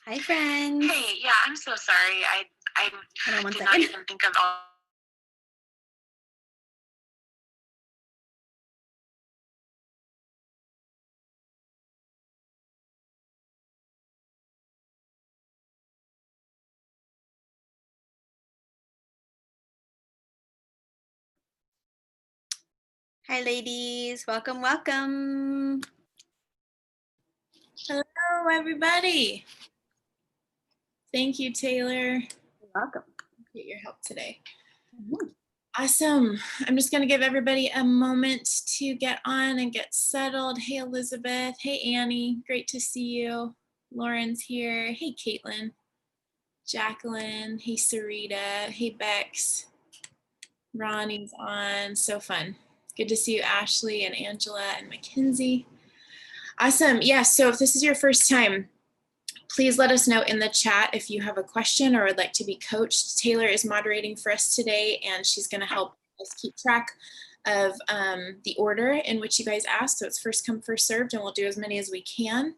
Hi, friends. Hey, yeah, I'm so sorry. I Hold on one did not second. even think of all. Hi, ladies. Welcome, welcome. Hello, everybody. Thank you, Taylor. You're welcome. Get your help today. Mhm. Awesome. I'm just going to give everybody a moment to get on and get settled. Hey, Elizabeth. Hey, Annie. Great to see you. Lauren's here. Hey, Caitlin. Jacqueline. Hey, Sarita. Hey, Bex. Ronnie's on. So fun. Good to see you, Ashley and Angela and Mackenzie. Awesome. Yeah, so if this is your first time, please let us know in the chat if you have a question or would like to be coached. Taylor is moderating for us today, and she's going to help us keep track of the order in which you guys asked. So it's first come, first served, and we'll do as many as we can.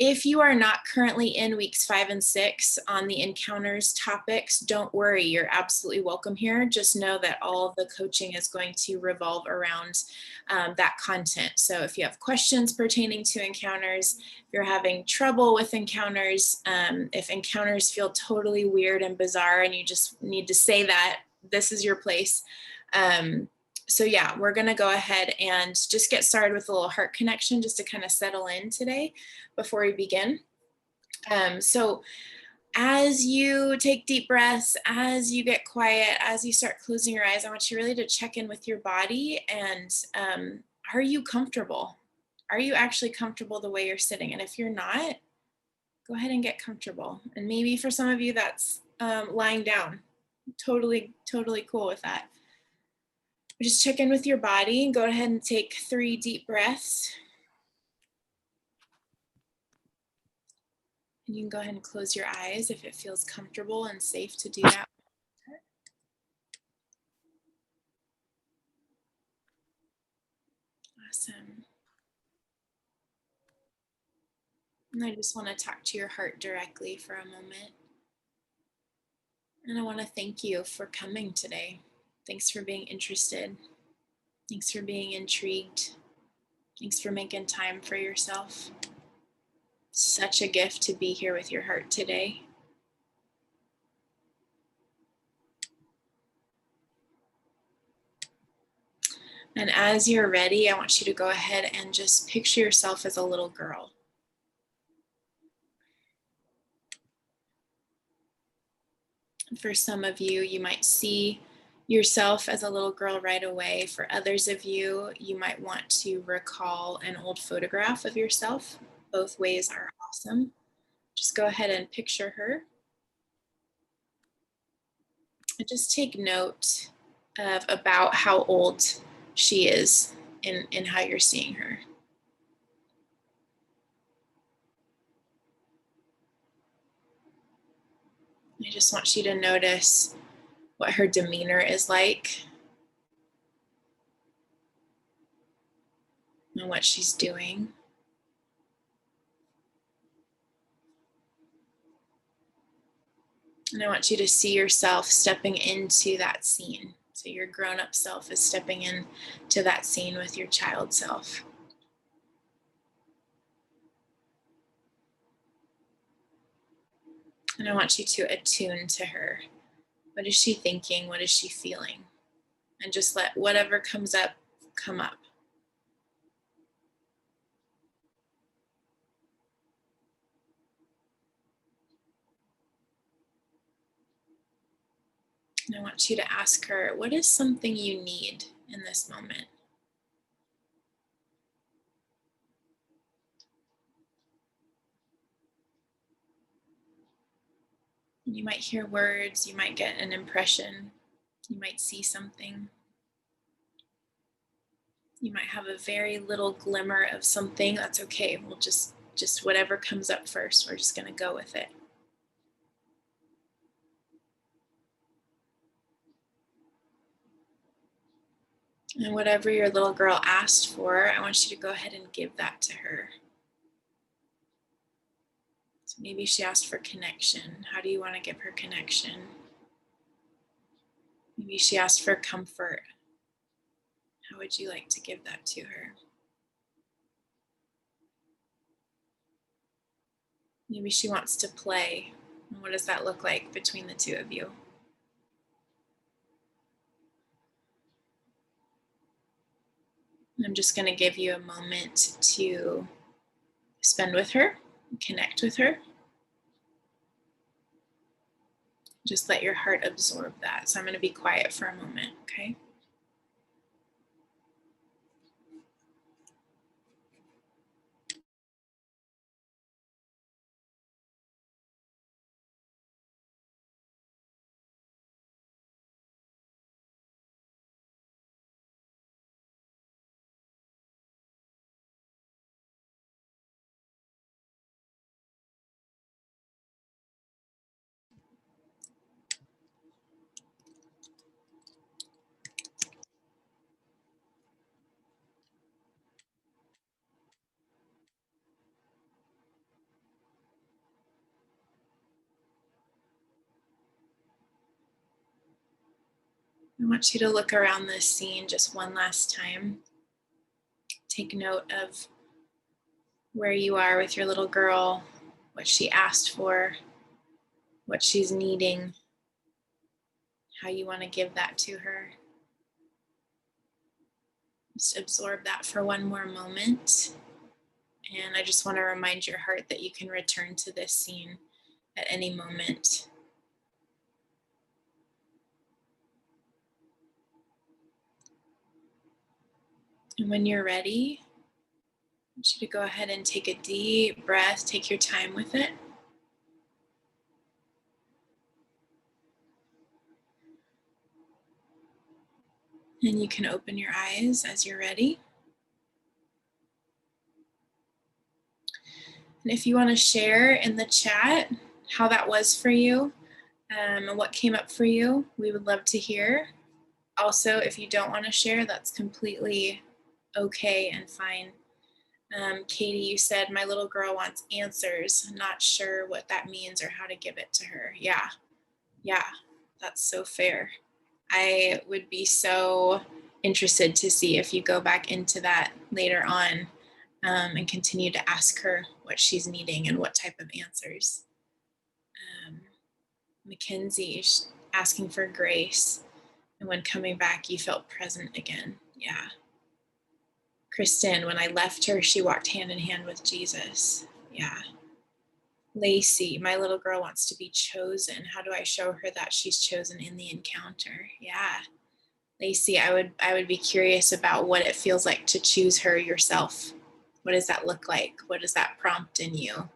If you are not currently in weeks 5 and 6 on the encounters topics, don't worry, you're absolutely welcome here. Just know that all of the coaching is going to revolve around that content. So if you have questions pertaining to encounters, if you're having trouble with encounters, if encounters feel totally weird and bizarre and you just need to say that, this is your place. So yeah, we're gonna go ahead and just get started with a little heart connection just to kind of settle in today before we begin. So as you take deep breaths, as you get quiet, as you start closing your eyes, I want you really to check in with your body and are you comfortable? Are you actually comfortable the way you're sitting? And if you're not, go ahead and get comfortable. And maybe for some of you that's lying down. Totally cool with that. Just check in with your body and go ahead and take 3 deep breaths. And you can go ahead and close your eyes if it feels comfortable and safe to do that. Awesome. And I just want to talk to your heart directly for a moment. And I want to thank you for coming today. Thanks for being interested. Thanks for being intrigued. Thanks for making time for yourself. Such a gift to be here with your heart today. And as you're ready, I want you to go ahead and just picture yourself as a little girl. For some of you, you might see yourself as a little girl right away. For others of you, you might want to recall an old photograph of yourself. Both ways are awesome. Just go ahead and picture her. And just take note of about how old she is in how you're seeing her. I just want you to notice what her demeanor is like and what she's doing. And I want you to see yourself stepping into that scene. So your grown-up self is stepping into that scene with your child self. And I want you to attune to her. What is she thinking? What is she feeling? And just let whatever comes up, come up. And I want you to ask her, what is something you need in this moment? You might hear words, you might get an impression, you might see something. You might have a very little glimmer of something. That's okay. We'll just whatever comes up first, we're just going to go with it. And whatever your little girl asked for, I want you to go ahead and give that to her. So Maybe she asked for connection. How do you want to give her connection? Maybe she asked for comfort. How would you like to give that to her? Maybe she wants to play. What does that look like between the two of you? I'm just going to give you a moment to spend with her, connect with her. Just let your heart absorb that. So I'm going to be quiet for a moment, okay? I want you to look around this scene just one last time. Take note of where you are with your little girl, what she asked for, what she's needing, how you want to give that to her. Just absorb that for one more moment. And I just want to remind your heart that you can return to this scene at any moment. And when you're ready, I want you to go ahead and take a deep breath, take your time with it. And you can open your eyes as you're ready. And if you want to share in the chat how that was for you and what came up for you, we would love to hear. Also, if you don't want to share, that's completely okay and fine. Katie, you said my little girl wants answers. Not sure what that means or how to give it to her. Yeah, that's so fair. I would be so interested to see if you go back into that later on and continue to ask her what she's needing and what type of answers. Mackenzie asking for grace, and when coming back, you felt present again. Yeah. Kristen, when I left her, she walked hand in hand with Jesus. Yeah. Lacey, my little girl wants to be chosen. How do I show her that she's chosen in the encounter? Yeah. Lacey, I would be curious about what it feels like to choose her yourself. What does that look like? What does that prompt in you?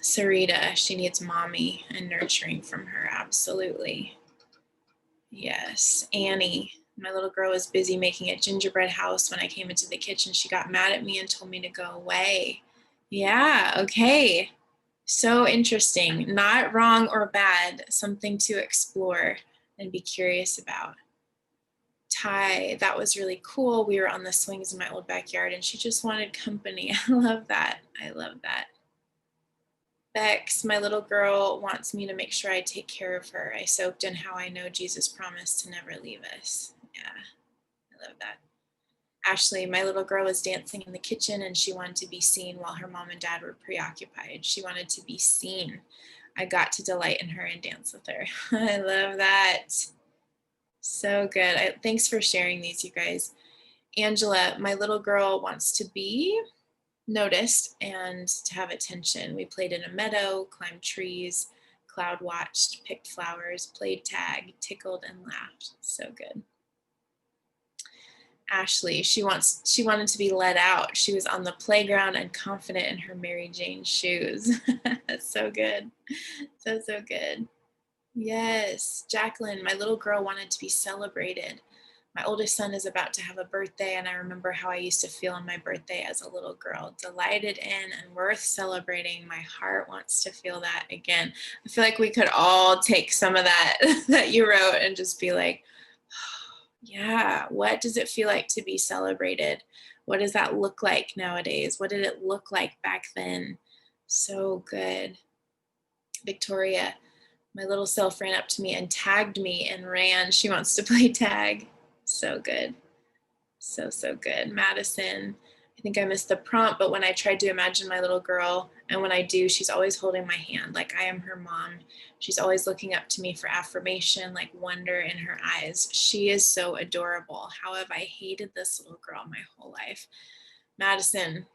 Sarita, she needs mommy and nurturing from her. Absolutely. Yes. Annie, my little girl was busy making a gingerbread house. When I came into the kitchen, she got mad at me and told me to go away. Yeah. Okay. So interesting. Not wrong or bad. Something to explore and be curious about. Ty, that was really cool. We were on the swings in my old backyard and she just wanted company. I love that. I love that. Bex, my little girl wants me to make sure I take care of her. I soaked in how I know Jesus promised to never leave us. Yeah, I love that. Ashley, my little girl was dancing in the kitchen and she wanted to be seen while her mom and dad were preoccupied. She wanted to be seen. I got to delight in her and dance with her. I love that. So good. Thanks for sharing these, you guys. Angela, my little girl wants to be noticed and to have attention. We played in a meadow, climbed trees, cloud watched, picked flowers, played tag, tickled and laughed. So good. Ashley, she wanted to be let out. She was on the playground and confident in her Mary Jane shoes. So good. So good. Yes. Jacqueline, my little girl wanted to be celebrated. My oldest son is about to have a birthday, and I remember how I used to feel on my birthday as a little girl, delighted in and worth celebrating. My heart wants to feel that again. I feel like we could all take some of that that you wrote and just be like, oh, yeah, what does it feel like to be celebrated? What does that look like nowadays? What did it look like back then? So good. Victoria, my little self ran up to me and tagged me and ran. She wants to play tag. So good. So good. Madison, I think I missed the prompt, but when I tried to imagine my little girl, and when I do, she's always holding my hand like I am her mom. She's always looking up to me for affirmation, like wonder in her eyes. She is so adorable. How have I hated this little girl my whole life? Madison,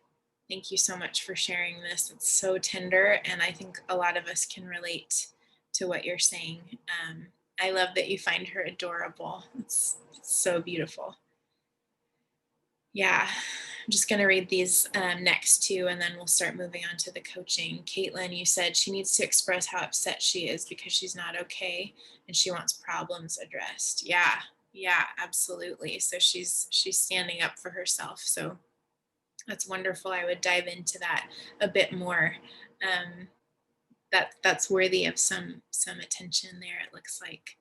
thank you so much for sharing this. It's so tender, and I think a lot of us can relate to what you're saying. I love that you find her adorable. It's so beautiful. Yeah, I'm just going to read these next two, and then we'll start moving on to the coaching. Caitlin, you said she needs to express how upset she is because she's not okay and she wants problems addressed. Yeah, absolutely. So she's standing up for herself. So that's wonderful. I would dive into that a bit more. That's worthy of some attention there, it looks like.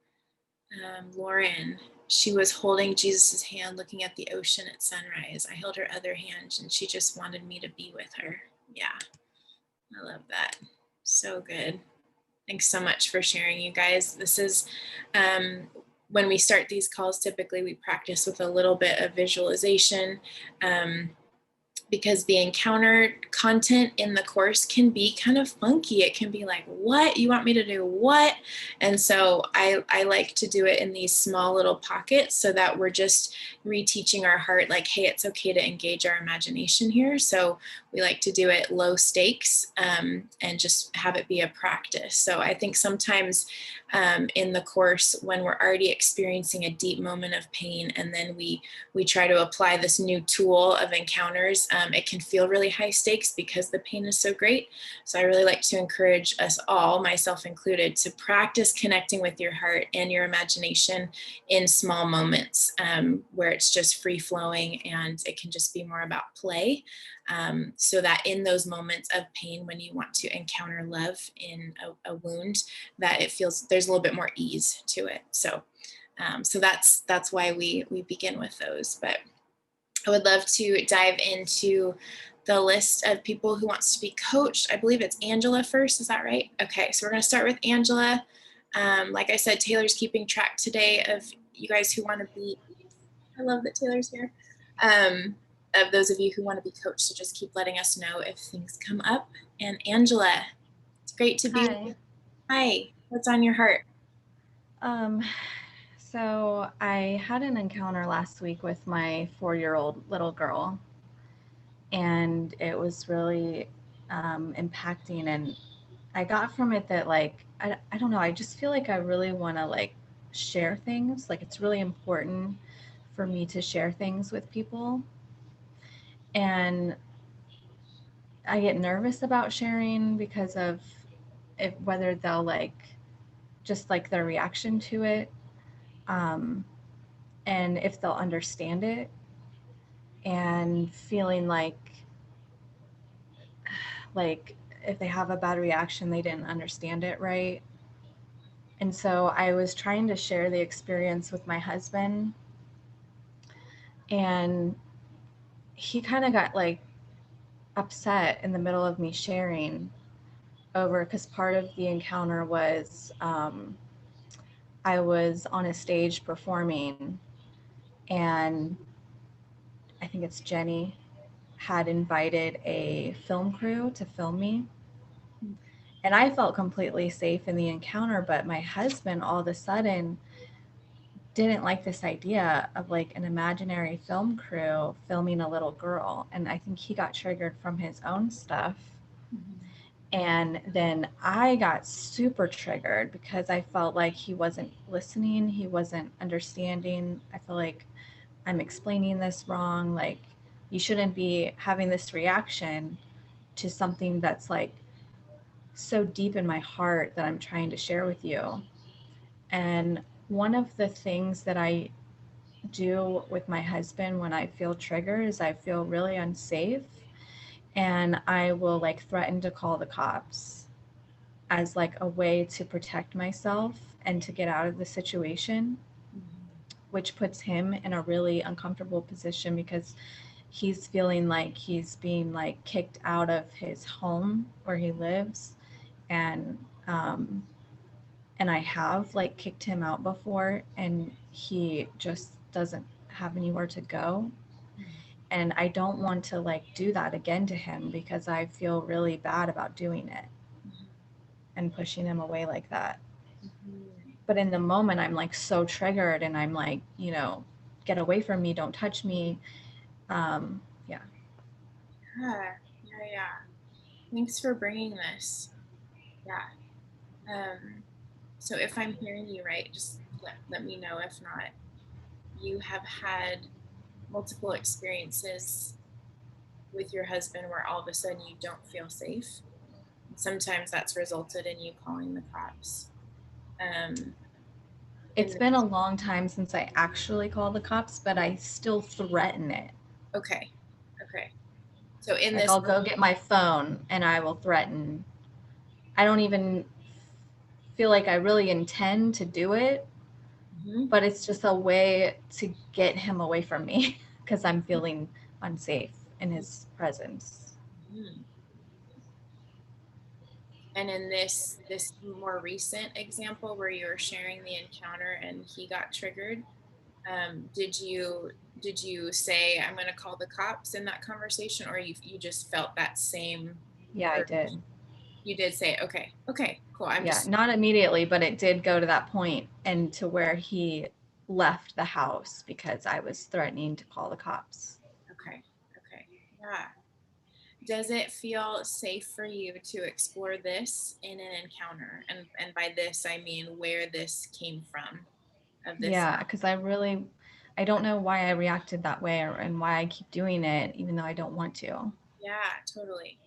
Lauren, she was holding Jesus's hand, looking at the ocean at sunrise. I held her other hand and she just wanted me to be with her. Yeah, I love that. So good. Thanks so much for sharing, you guys. This is, when we start these calls, typically we practice with a little bit of visualization. Because the encounter content in the course can be kind of funky. It can be like, what? You want me to do what? And so I like to do it in these small little pockets so that we're just reteaching our heart, like, hey, it's okay to engage our imagination here. So we like to do it low stakes and just have it be a practice. So I think sometimes in the course, when we're already experiencing a deep moment of pain, and then we try to apply this new tool of encounters, it can feel really high stakes because the pain is so great. So I really like to encourage us all, myself included, to practice connecting with your heart and your imagination in small moments where it's just free flowing and it can just be more about play. So that in those moments of pain, when you want to encounter love in a wound, that it feels there's a little bit more ease to it. So that's why we begin with those. But I would love to dive into the list of people who wants to be coached. I believe it's Angela first. Is that right? Okay, so we're going to start with Angela. Like I said, Taylor's keeping track today of you guys who want to be. I love that Taylor's here. Of those of you who want to be coached, so just keep letting us know if things come up. And Angela, it's great to be with you. Hi, what's on your heart? So I had an encounter last week with my 4-year-old little girl, and it was really impacting. And I got from it that, like, I don't know, I just feel like I really want to, like, share things. Like, it's really important for me to share things with people. And I get nervous about sharing because of whether they'll, like, just like their reaction to it. And if they'll understand it, and feeling like if they have a bad reaction, they didn't understand it right. And so I was trying to share the experience with my husband, and he kind of got, like, upset in the middle of me sharing over, because part of the encounter was I was on a stage performing, and I think it's Jenny had invited a film crew to film me. And I felt completely safe in the encounter, but my husband all of a sudden didn't like this idea of, like, an imaginary film crew filming a little girl. And I think he got triggered from his own stuff. And then I got super triggered because I felt like he wasn't listening. He wasn't understanding. I feel like I'm explaining this wrong. Like, you shouldn't be having this reaction to something that's, like, so deep in my heart that I'm trying to share with you. And one of the things that I do with my husband when I feel triggered is I feel really unsafe, and I will, like, threaten to call the cops as, like, a way to protect myself and to get out of the situation, which puts him in a really uncomfortable position because he's feeling like he's being like kicked out of his home where he lives. And I have like kicked him out before, and he just doesn't have anywhere to go. And I don't want to like do that again to him, because I feel really bad about doing it and pushing him away like that. But in the moment, I'm like so triggered, and I'm like, you know, get away from me, don't touch me. Yeah. Yeah. Thanks for bringing this. Yeah. So if I'm hearing you right, just let me know. If not, you have had multiple experiences with your husband where all of a sudden you don't feel safe. Sometimes that's resulted in you calling the cops. It's been a long time since I actually called the cops, but I still threaten it. Okay. So in like this, I'll go get my phone and I will threaten. I don't even feel like I really intend to do it, but it's just a way to get him away from me because I'm feeling unsafe in his presence. And in this more recent example where you were sharing the encounter and he got triggered, did you say I'm going to call the cops in that conversation, or you just felt that same? Yeah, I did. You did say, okay, cool. Not immediately, but it did go to that point, and to where he left the house because I was threatening to call the cops. Okay. Yeah. Does it feel safe for you to explore this in an encounter? And by this, I mean where this came from. Yeah, because I don't know why I reacted that way, and why I keep doing it, even though I don't want to. Yeah, totally.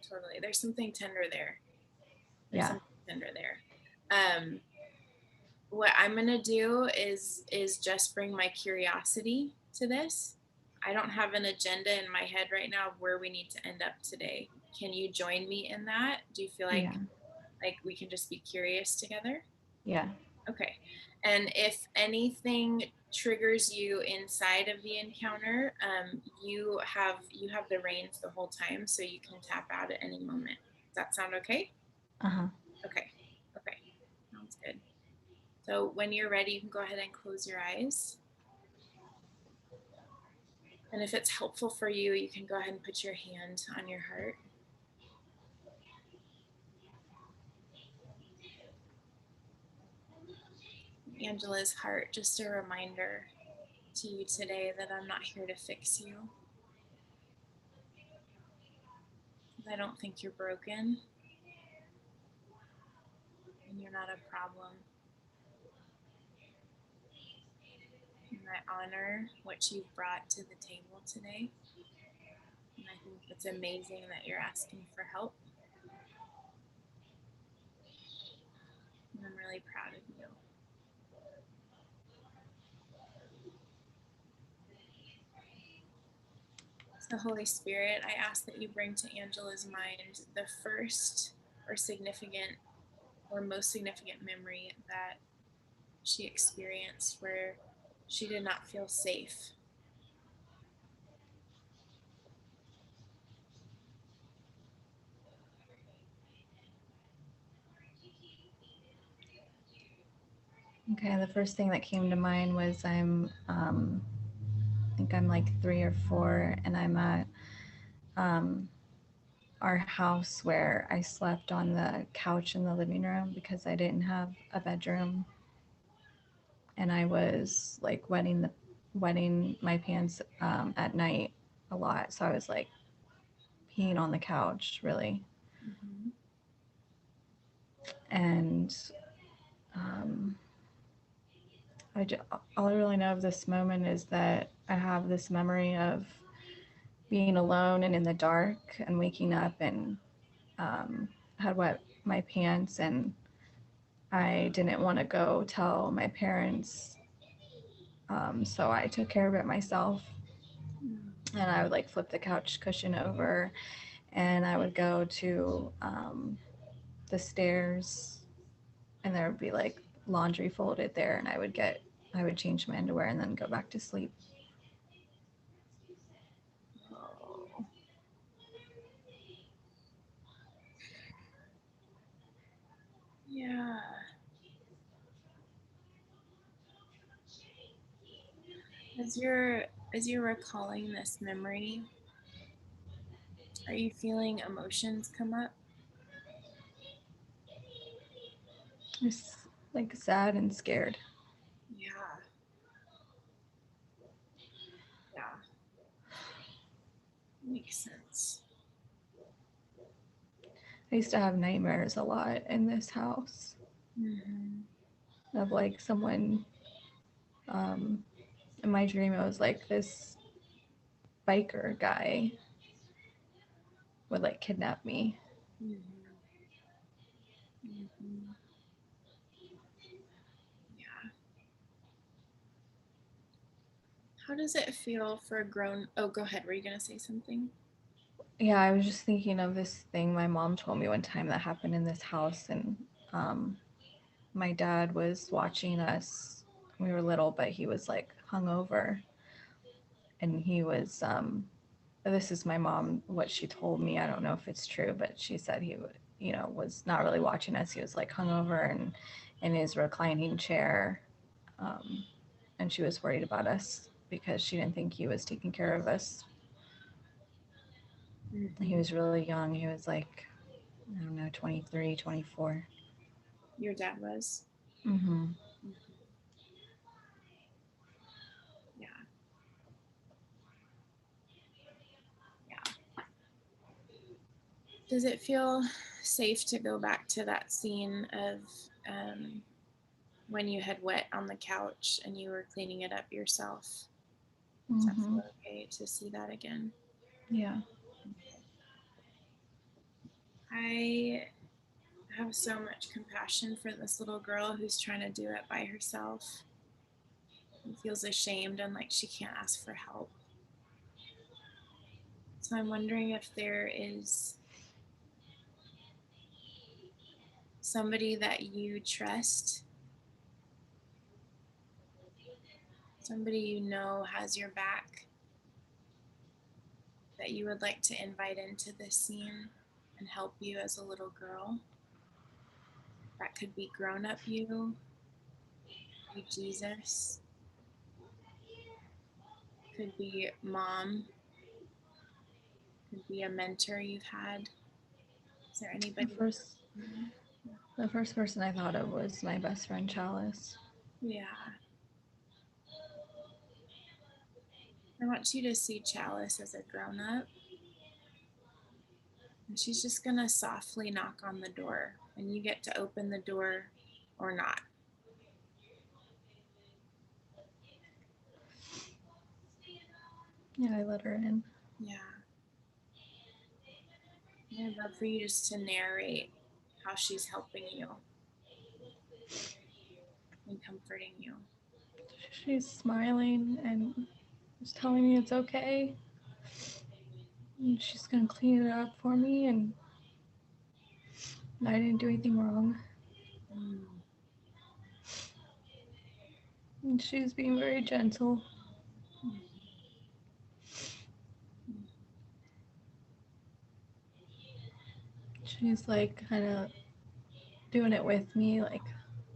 There's something tender there. What I'm gonna do is just bring my curiosity to this. I don't have an agenda in my head right now of where we need to end up today. Can you join me in that? Do you feel like we can just be curious together? Yeah. Okay. And if anything triggers you inside of the encounter, you have the reins the whole time, so you can tap out at any moment. Does that sound okay? Okay. Sounds good. So when you're ready, you can go ahead and close your eyes. And if it's helpful for you, you can go ahead and put your hand on your heart. Angela's heart, just a reminder to you today that I'm not here to fix you. I don't think you're broken. And you're not a problem. And I honor what you've brought to the table today. And I think it's amazing that you're asking for help. And I'm really proud of you. So Holy Spirit, I ask that you bring to Angela's mind the first or significant or most significant memory that she experienced where she did not feel safe. Okay, the first thing that came to mind was I think I'm like 3 or 4, and I'm at our house where I slept on the couch in the living room because I didn't have a bedroom, and I was like wetting my pants at night a lot, so I was like peeing on the couch, really. And all I really know of this moment is that I have this memory of being alone and in the dark and waking up and had wet my pants, and I didn't want to go tell my parents, so I took care of it myself. And I would like flip the couch cushion over, and I would go to the stairs, and there would be like laundry folded there, and I would change my underwear and then go back to sleep. As you're recalling this memory, are you feeling emotions come up? Just like sad and scared. Yeah. Yeah. Makes sense. I used to have nightmares a lot in this house Mm-hmm. of like someone, in my dream it was like this biker guy would like kidnap me. Mm-hmm. Mm-hmm. Yeah. How does it feel for a grown... Oh, go ahead. Were you going to say something? Yeah, I was just thinking of this thing my mom told me one time that happened in this house, and my dad was watching us. We were little, but he was like hungover, and he was this is my mom, what she told me. I don't know if it's true, but she said he would, was not really watching us. He was like hungover and in his reclining chair, and she was worried about us because she didn't think he was taking care of us. Mm-hmm. He was really young. He was like, I don't know, 23, 24. Your dad was? Mm-hmm. Yeah. Yeah. Does it feel safe to go back to that scene of when you had wet on the couch and you were cleaning it up yourself? Does that Mm-hmm. feel okay to see that again? Yeah. I have so much compassion for this little girl who's trying to do it by herself and feels ashamed and like she can't ask for help. So I'm wondering if there is somebody that you trust, somebody you know has your back, that you would like to invite into this scene and help you as a little girl. That could be grown up you, be Jesus, could be mom, could be a mentor you've had. Is there anybody? The first person I thought of was my best friend Chalice. Yeah. I want you to see Chalice as a grown up. And she's just going to softly knock on the door. And you get to open the door or not. Yeah, I let her in. Yeah. And I'd love for you just to narrate how she's helping you and comforting you. She's smiling and just telling me it's okay. And she's gonna clean it up for me, and I didn't do anything wrong. And she's being very gentle. She's like kind of doing it with me, like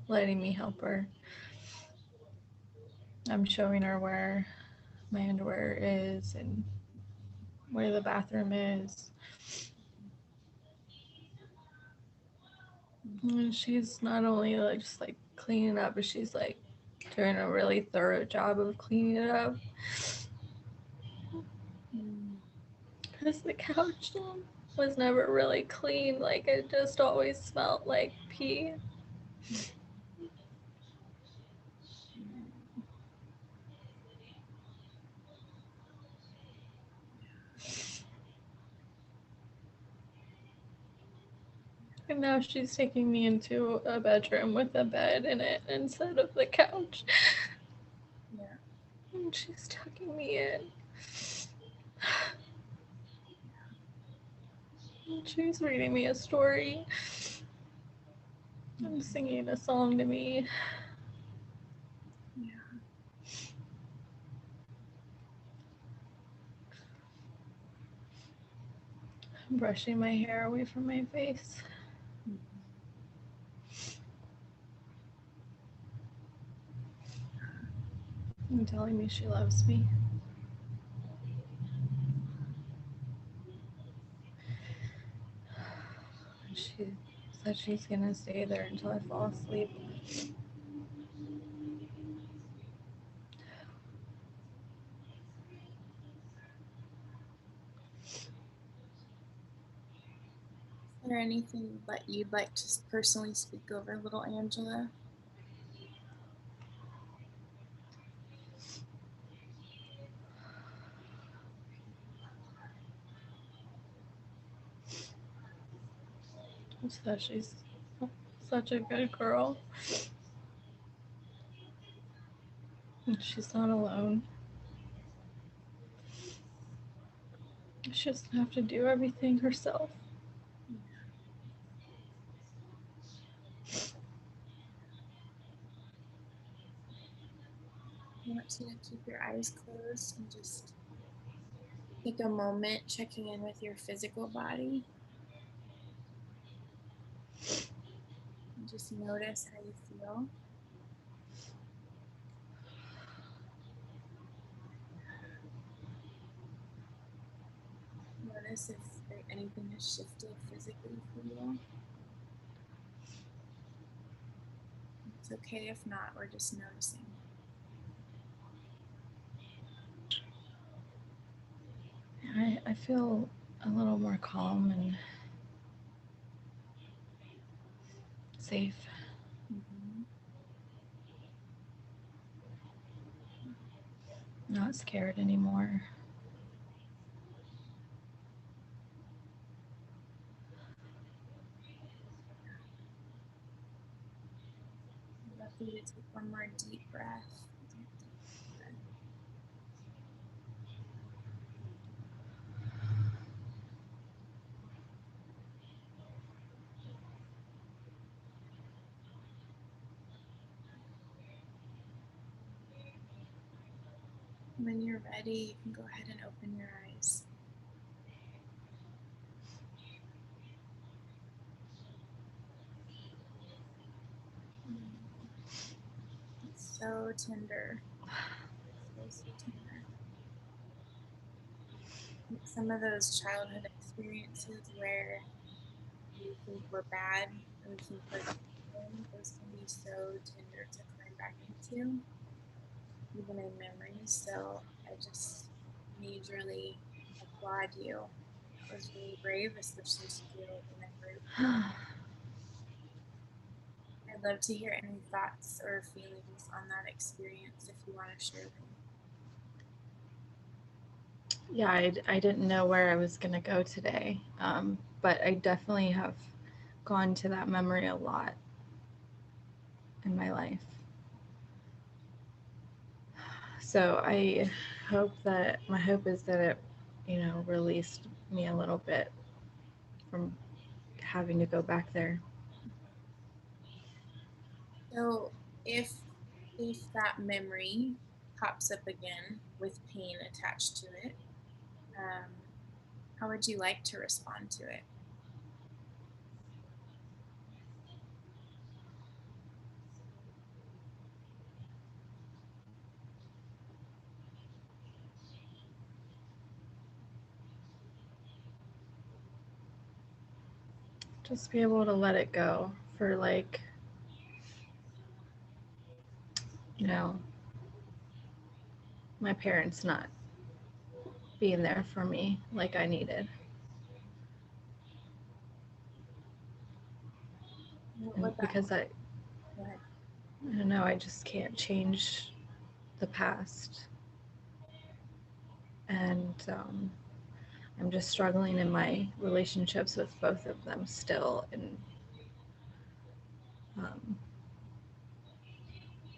letting me help her. I'm showing her where my underwear is and where the bathroom is. And she's not only like just like cleaning up, but she's like doing a really thorough job of cleaning it up. Because the couch was never really clean. Like it just always smelled like pee. And now she's taking me into a bedroom with a bed in it instead of the couch. Yeah. And she's tucking me in. And she's reading me a story and singing a song to me. Yeah. I'm brushing my hair away from my face. and telling me she loves me. And she said she's gonna stay there until I fall asleep. Is there anything that you'd like to personally speak over little Angela? So she's such a good girl. And she's not alone. She doesn't have to do everything herself. I want you to keep your eyes closed and just take a moment checking in with your physical body. And just notice how you feel. Notice if anything has shifted physically for you. It's okay if not, we're just noticing. I feel a little more calm and safe. Mm-hmm. Not scared anymore. I'd love for you to take one more deep breath. When you're ready, you can go ahead and open your eyes. It's so tender. So tender. Some of those childhood experiences where you think we're bad or we think we're good, those can be so tender to climb back into, even in memories. So I just majorly applaud you. That was really brave, especially to do it in a group. I'd love to hear any thoughts or feelings on that experience if you want to share them. Yeah, I didn't know where I was going to go today, but I definitely have gone to that memory a lot in my life. So I hope that, my hope is that it, released me a little bit from having to go back there. So if that memory pops up again with pain attached to it, how would you like to respond to it? Just be able to let it go for my parents not being there for me like I needed. Because I don't know, I just can't change the past. And I'm just struggling in my relationships with both of them still. And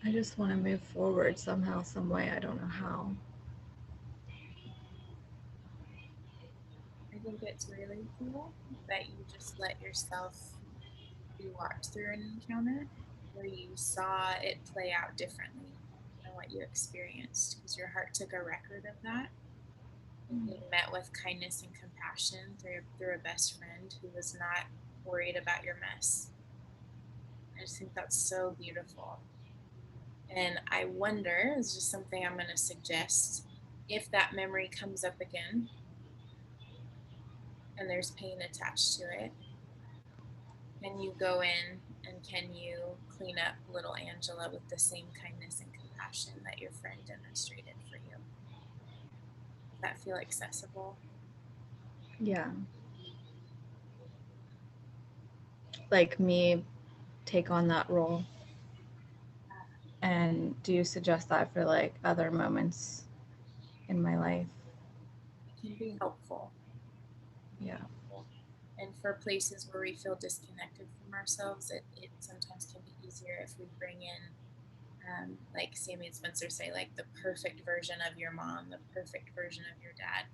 I just want to move forward somehow, some way. I don't know how. I think it's really cool that you just let yourself be walked through an encounter where you saw it play out differently than what you experienced, because your heart took a record of that. And you met with kindness and compassion through a best friend who was not worried about your mess. I just think that's so beautiful. And I wonder, it's just something I'm going to suggest, if that memory comes up again and there's pain attached to it, can you go in and can you clean up little Angela with the same kindness and compassion that your friend demonstrated for you? Does that feel accessible? Yeah. Like me take on that role. And do you suggest that for like other moments in my life? It can be helpful. Yeah. And for places where we feel disconnected from ourselves, it sometimes can be easier if we bring in, like Sammy and Spencer say, like the perfect version of your mom, the perfect version of your dad.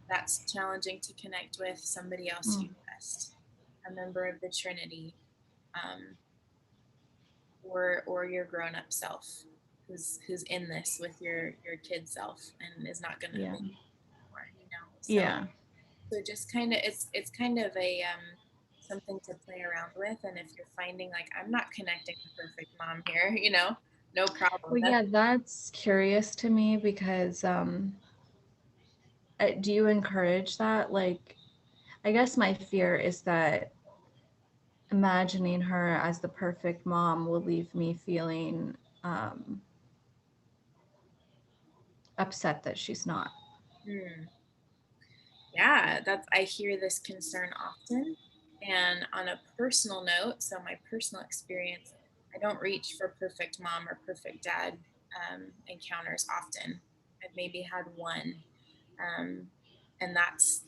That's challenging to connect with. Somebody else you trust, a member of the Trinity, or your grown-up self, who's in this with your kid self and is not going to Yeah. leave anymore, you know. So, Yeah. so just kind of it's kind of a something to play around with. And if you're finding like, I'm not connecting the perfect mom here, you know, no problem. Well, yeah, that's curious to me because do you encourage that? Like, I guess my fear is that imagining her as the perfect mom will leave me feeling upset that she's not. Yeah, I hear this concern often. And on a personal note, so my personal experience, I don't reach for perfect mom or perfect dad encounters often. I've maybe had one, um, and that's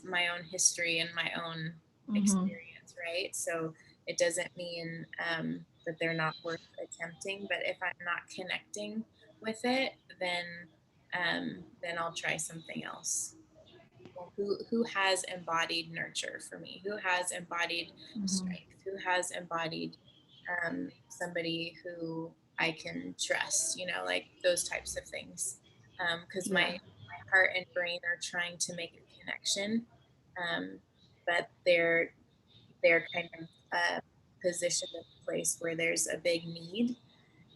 my own history and my own experience, right? So it doesn't mean that they're not worth attempting, but if I'm not connecting with it, then I'll try something else. Who has embodied nurture for me, who has embodied strength, who has embodied somebody who I can trust, you know, like those types of things. Because my heart and brain are trying to make a connection, but they're kind of positioned in a place where there's a big need,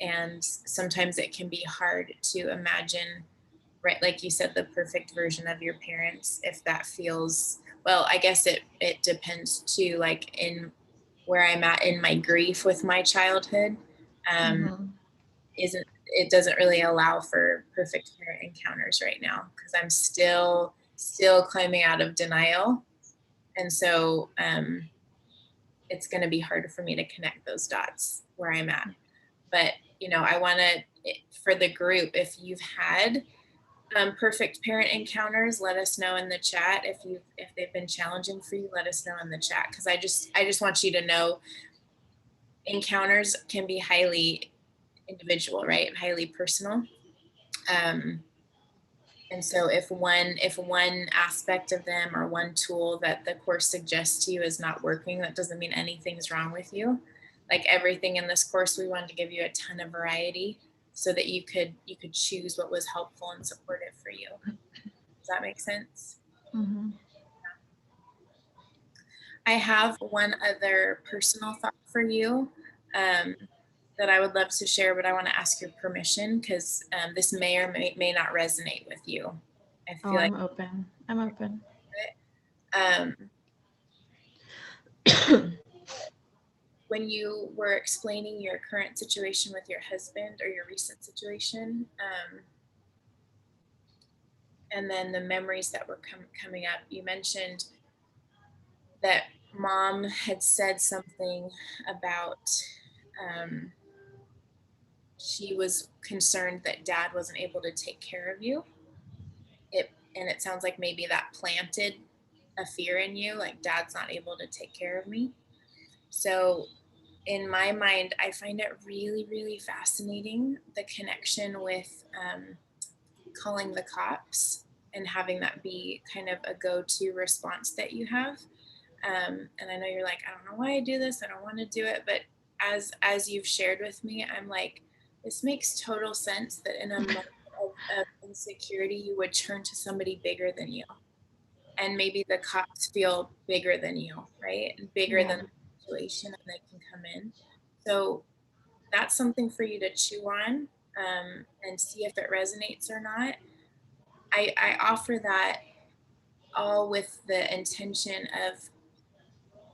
and sometimes it can be hard to imagine, right, like you said, the perfect version of your parents, if that feels, well, I guess it depends too, like in where I'm at in my grief with my childhood, isn't it doesn't really allow for perfect parent encounters right now, because I'm still climbing out of denial. And so it's going to be harder for me to connect those dots where I'm at. But you know, I want to, for the group, if you've had perfect parent encounters, let us know in the chat. If they've been challenging for you, let us know in the chat, because I just want you to know encounters can be highly individual, right? Highly personal. And so if one aspect of them or one tool that the course suggests to you is not working, that doesn't mean anything's wrong with you. Like everything in this course, we wanted to give you a ton of variety so that you could choose what was helpful and supportive for you. Does that make sense? I have one other personal thought for you that I would love to share, but I want to ask your permission, because this may or may not resonate with you. I feel I'm open. I'm open. When you were explaining your current situation with your husband, or your recent situation, and then the memories that were coming up, you mentioned that mom had said something about she was concerned that dad wasn't able to take care of you. And it sounds like maybe that planted a fear in you, like dad's not able to take care of me. So in my mind, I find it really, really fascinating, the connection with calling the cops and having that be kind of a go-to response that you have. And I know you're like, I don't know why I do this. I don't want to do it. But as you've shared with me, I'm like, this makes total sense, that in a moment of insecurity, you would turn to somebody bigger than you. And maybe the cops feel bigger than you, right? And bigger than the situation, and they can come in. So that's something for you to chew on and see if it resonates or not. I offer that all with the intention of,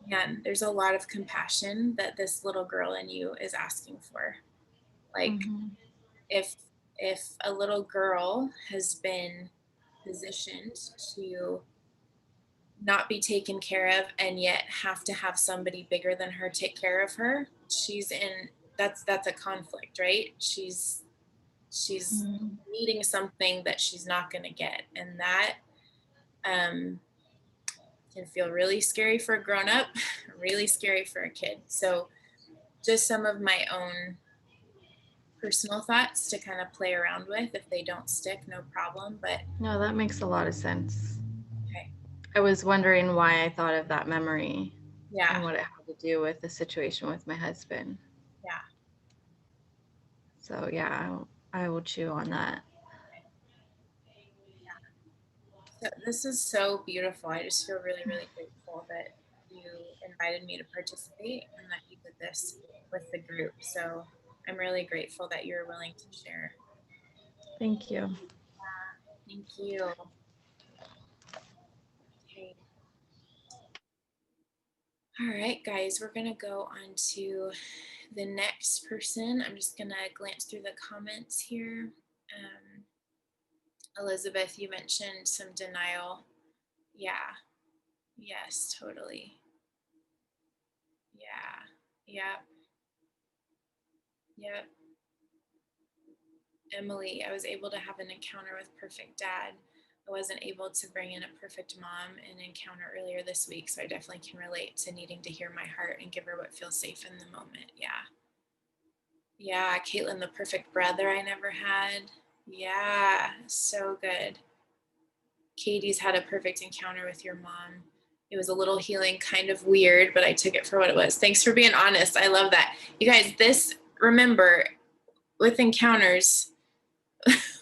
man, there's a lot of compassion that this little girl in you is asking for. Like, Mhm. if a little girl has been positioned to not be taken care of and yet have to have somebody bigger than her take care of her, she's in, that's a conflict, right? She's Mhm. needing something that she's not going to get, and that um can feel really scary for a grown up, really scary for a kid. So just some of my own personal thoughts to kind of play around with. If they don't stick, no problem. But No, that makes a lot of sense. okay. I was wondering why I thought of that memory Yeah. and what it had to do with the situation with my husband. Yeah. So yeah, I will chew on that. So this is so beautiful. I just feel really, really grateful that you invited me to participate and that you did this with the group. So I'm really grateful that you're willing to share. Thank you. Thank you. Okay. All right, guys, we're going to go on to the next person. I'm just going to glance through the comments here. Elizabeth, you mentioned some denial. Yeah. Yes, totally. Yeah. Yep. Yep. Emily, I was able to have an encounter with perfect dad. I wasn't able to bring in a perfect mom in an encounter earlier this week, so I definitely can relate to needing to hear my heart and give her what feels safe in the moment. Yeah. Yeah, Caitlin, the perfect brother I never had. Yeah, so good. Katie's had a perfect encounter with your mom. It was a little healing, kind of weird, but I took it for what it was. Thanks for being honest. I love that. You guys, this, remember, with encounters,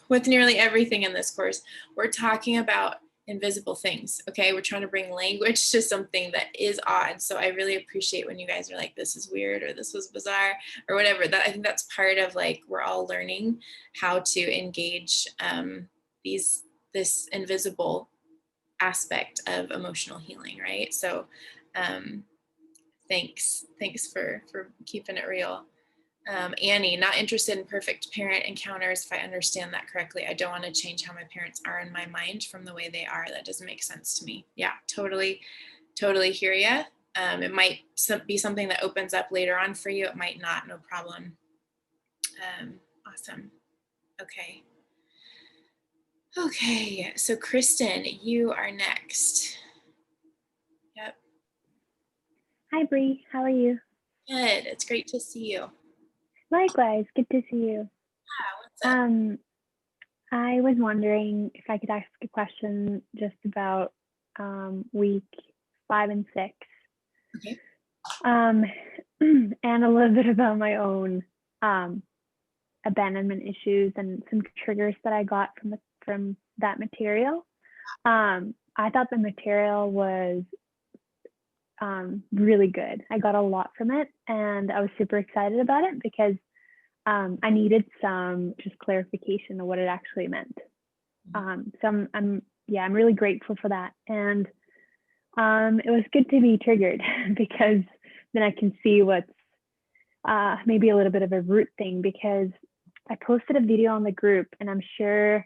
with nearly everything in this course, we're talking about invisible things, okay? We're trying to bring language to something that is odd. So I really appreciate when you guys are like, this is weird, or this was bizarre, or whatever. That, I think that's part of, like, we're all learning how to engage this invisible aspect of emotional healing, right? So thanks for keeping it real. Annie, not interested in perfect parent encounters. If I understand that correctly, I don't want to change how my parents are in my mind from the way they are. That doesn't make sense to me. Yeah, totally hear ya. It might be something that opens up later on for you. It might not, no problem. Awesome. Okay. Okay, so Kristen, you are next. Yep. Hi, Bree. How are you? Good. It's great to see you. Likewise. Good to see you. What's up? I was wondering if I could ask a question just about week 5 and 6. Okay. And a little bit about my own abandonment issues and some triggers that I got from that material. I thought the material was really good. I got a lot from it, and I was super excited about it because I needed some just clarification of what it actually meant. So I'm really grateful for that, and it was good to be triggered because then I can see what's maybe a little bit of a root thing, because I posted a video on the group, and I'm sure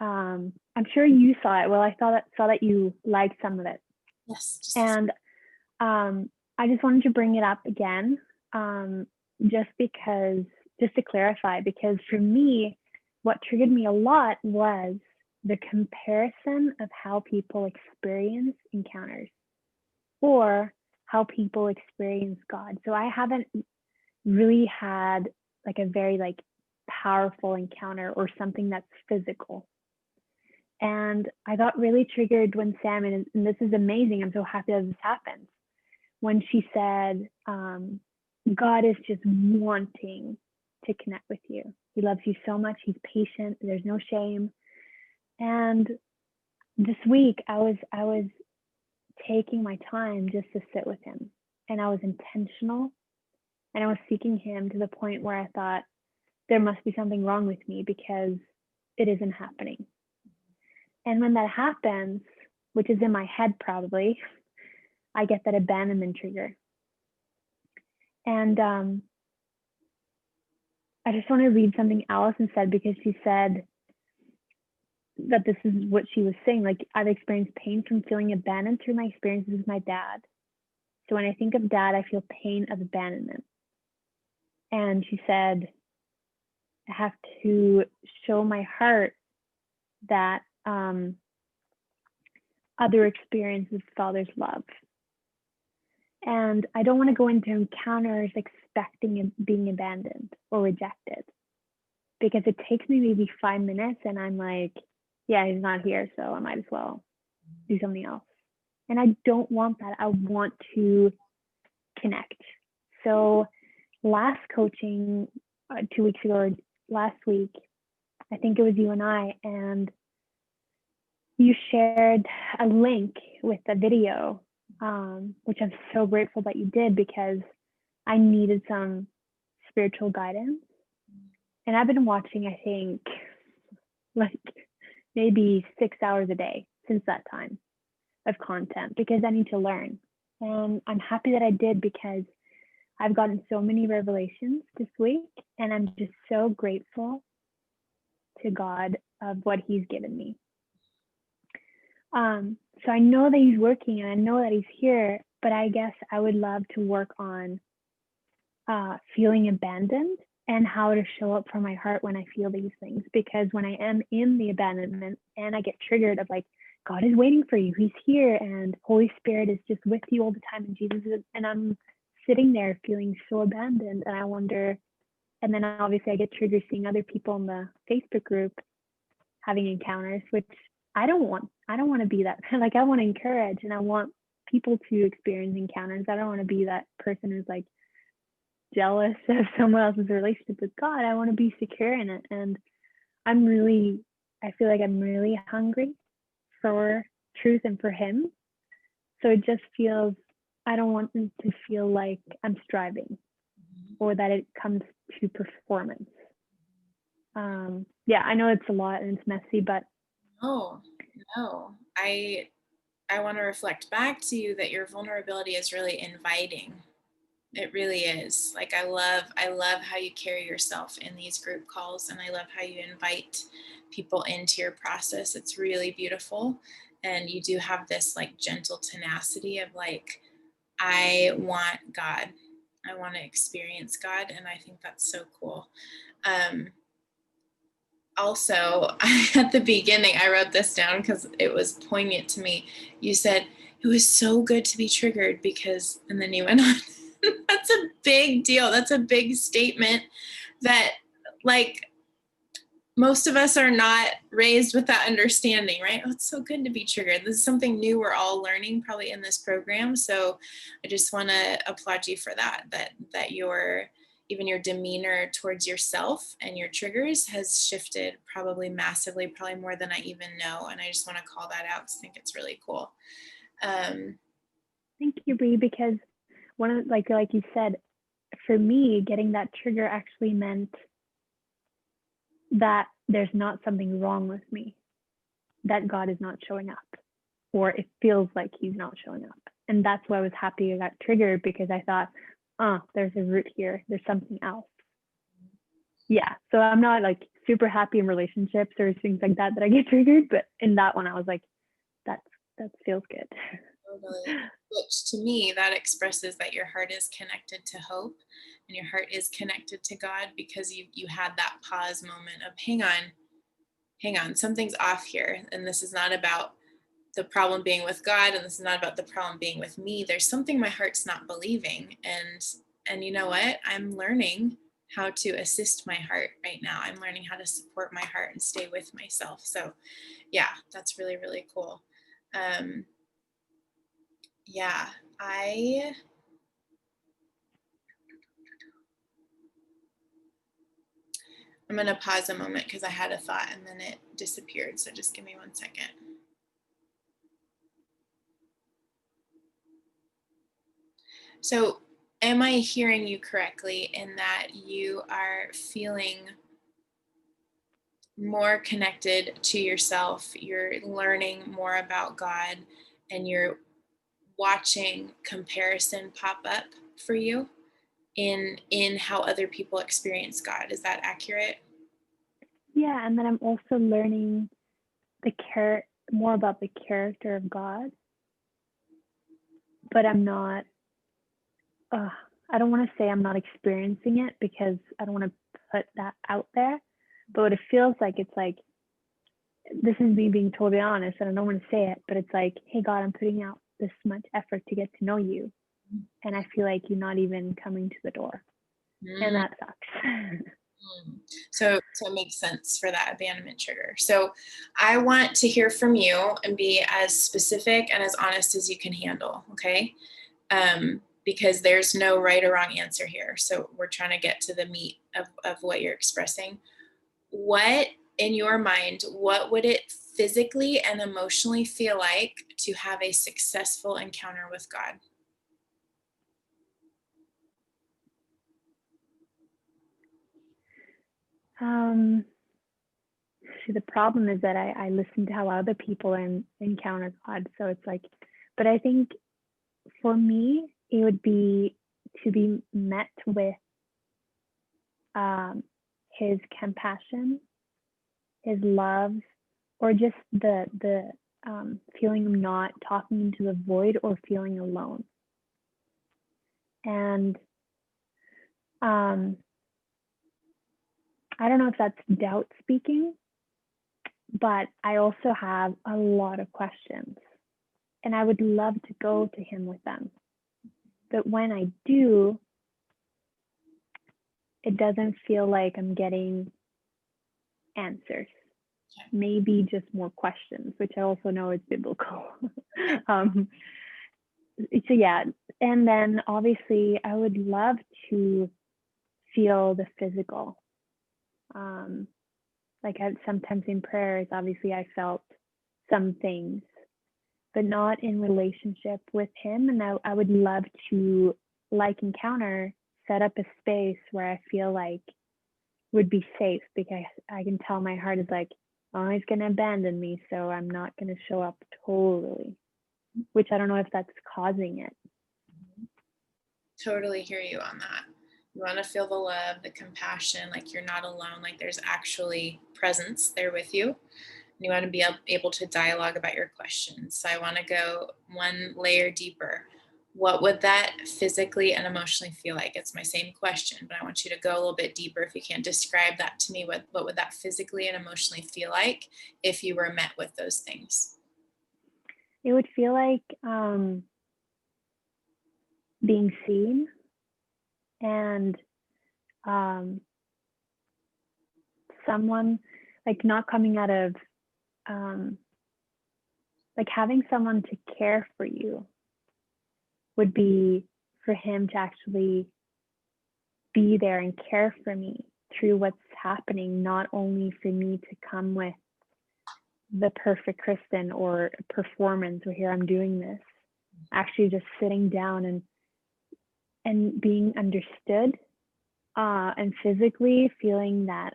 you saw it. Well, I saw that you liked some of it. Yes. And I just wanted to bring it up again, just to clarify, because for me, what triggered me a lot was the comparison of how people experience encounters or how people experience God. So I haven't really had like a very powerful encounter or something that's physical. And I got really triggered when Sam, and this is amazing, I'm so happy that this happened, when she said, God is just wanting to connect with you. He loves you so much. He's patient. There's no shame. And this week I was taking my time just to sit with him, and I was intentional. And I was seeking him to the point where I thought there must be something wrong with me because it isn't happening. And when that happens, which is in my head probably, I get that abandonment trigger. And I just want to read something Allison said, because she said that this is what she was saying. Like, I've experienced pain from feeling abandoned through my experiences with my dad. So when I think of dad, I feel pain of abandonment. And she said, I have to show my heart that other experiences father's love. And I don't want to go into encounters expecting being abandoned or rejected, because it takes me maybe 5 minutes and I'm like, yeah, he's not here, so I might as well do something else. And I don't want that. I want to connect. So last coaching 2 weeks ago, or last week, I think it was you and I, and you shared a link with the video, which I'm so grateful that you did, because I needed some spiritual guidance. And I've been watching, I think, like maybe 6 hours a day since that time of content, because I need to learn. And I'm happy that I did, because I've gotten so many revelations this week, and I'm just so grateful to God of what he's given me. So I know that he's working, and I know that he's here, but I guess I would love to work on feeling abandoned and how to show up for my heart when I feel these things. Because when I am in the abandonment and I get triggered of like, God is waiting for you, he's here, and Holy Spirit is just with you all the time, and Jesus is, and I'm sitting there feeling so abandoned, and I wonder, and then obviously I get triggered seeing other people in the Facebook group having encounters, which I don't want to be that. Like, I want to encourage, and I want people to experience encounters. I don't want to be that person who's like jealous of someone else's relationship with God. I want to be secure in it. And I feel like I'm really hungry for truth and for him. So it just feels, I don't want it to feel like I'm striving or that it comes to performance. Yeah, I know it's a lot and it's messy, but No. I want to reflect back to you that your vulnerability is really inviting. It really is. Like, I love how you carry yourself in these group calls, and I love how you invite people into your process. It's really beautiful. And you do have this like gentle tenacity of like, I want God. I want to experience God. And I think that's so cool. Also, at the beginning, I wrote this down because it was poignant to me. You said, it was so good to be triggered because, and then you went on, that's a big deal. That's a big statement that, like, most of us are not raised with that understanding, right? Oh, it's so good to be triggered. This is something new we're all learning probably in this program. So I just want to applaud you for that even your demeanor towards yourself and your triggers has shifted probably massively, probably more than I even know. And I just want to call that out because I think it's really cool. Thank you, Bree, because one of, like you said, for me, getting that trigger actually meant that there's not something wrong with me, that God is not showing up, or it feels like he's not showing up. And that's why I was happy I got triggered, because I thought, there's a root here. There's something else. Yeah. So I'm not like super happy in relationships or things like that I get triggered. But in that one, I was like, that feels good. Totally. Which to me, that expresses that your heart is connected to hope and your heart is connected to God, because you had that pause moment of hang on, something's off here. And this is not about the problem being with God, and this is not about the problem being with me. There's something my heart's not believing. And you know what? I'm learning how to assist my heart right now. I'm learning how to support my heart and stay with myself. So yeah, that's really, really cool. Yeah, I'm going to pause a moment because I had a thought and then it disappeared. So just give me 1 second. So am I hearing you correctly in that you are feeling more connected to yourself, you're learning more about God, and you're watching comparison pop up for you in how other people experience God? Is that accurate? Yeah, and then I'm also learning more about the character of God, but I'm not. I don't want to say I'm not experiencing it because I don't want to put that out there. But what it feels like, it's like, this is me being totally honest, and I don't want to say it, but it's like, hey God, I'm putting out this much effort to get to know you, and I feel like you're not even coming to the door, and that sucks. So it makes sense for that abandonment trigger. So I want to hear from you and be as specific and as honest as you can handle, okay? Because there's no right or wrong answer here. So we're trying to get to the meat of what you're expressing. What, in your mind, what would it physically and emotionally feel like to have a successful encounter with God? See, the problem is that I listen to how other people encounter God. So it's like, but I think for me, it would be to be met with his compassion, his love, or just the feeling of not talking into the void or feeling alone. And I don't know if that's doubt speaking, but I also have a lot of questions, and I would love to go to him with them. But when I do, it doesn't feel like I'm getting answers. Maybe just more questions, which I also know is biblical. So yeah, and then obviously I would love to feel the physical. Like sometimes in prayers, obviously I felt some things, but not in relationship with him. And I would love to, like Encounter, set up a space where I feel like would be safe, because I can tell my heart is like, oh, he's going to abandon me, so I'm not going to show up totally, which I don't know if that's causing it. Totally hear you on that. You want to feel the love, the compassion, like you're not alone, like there's actually presence there with you. And you want to be able to dialogue about your questions. So I want to go one layer deeper. What would that physically and emotionally feel like? It's my same question, but I want you to go a little bit deeper. If you can describe that to me, what would that physically and emotionally feel like if you were met with those things? It would feel like being seen, and someone, like, not coming out of like having someone to care for you would be for him to actually be there and care for me through what's happening, not only for me to come with the perfect Kristen or performance, or here I'm doing this, actually just sitting down and being understood, and physically feeling that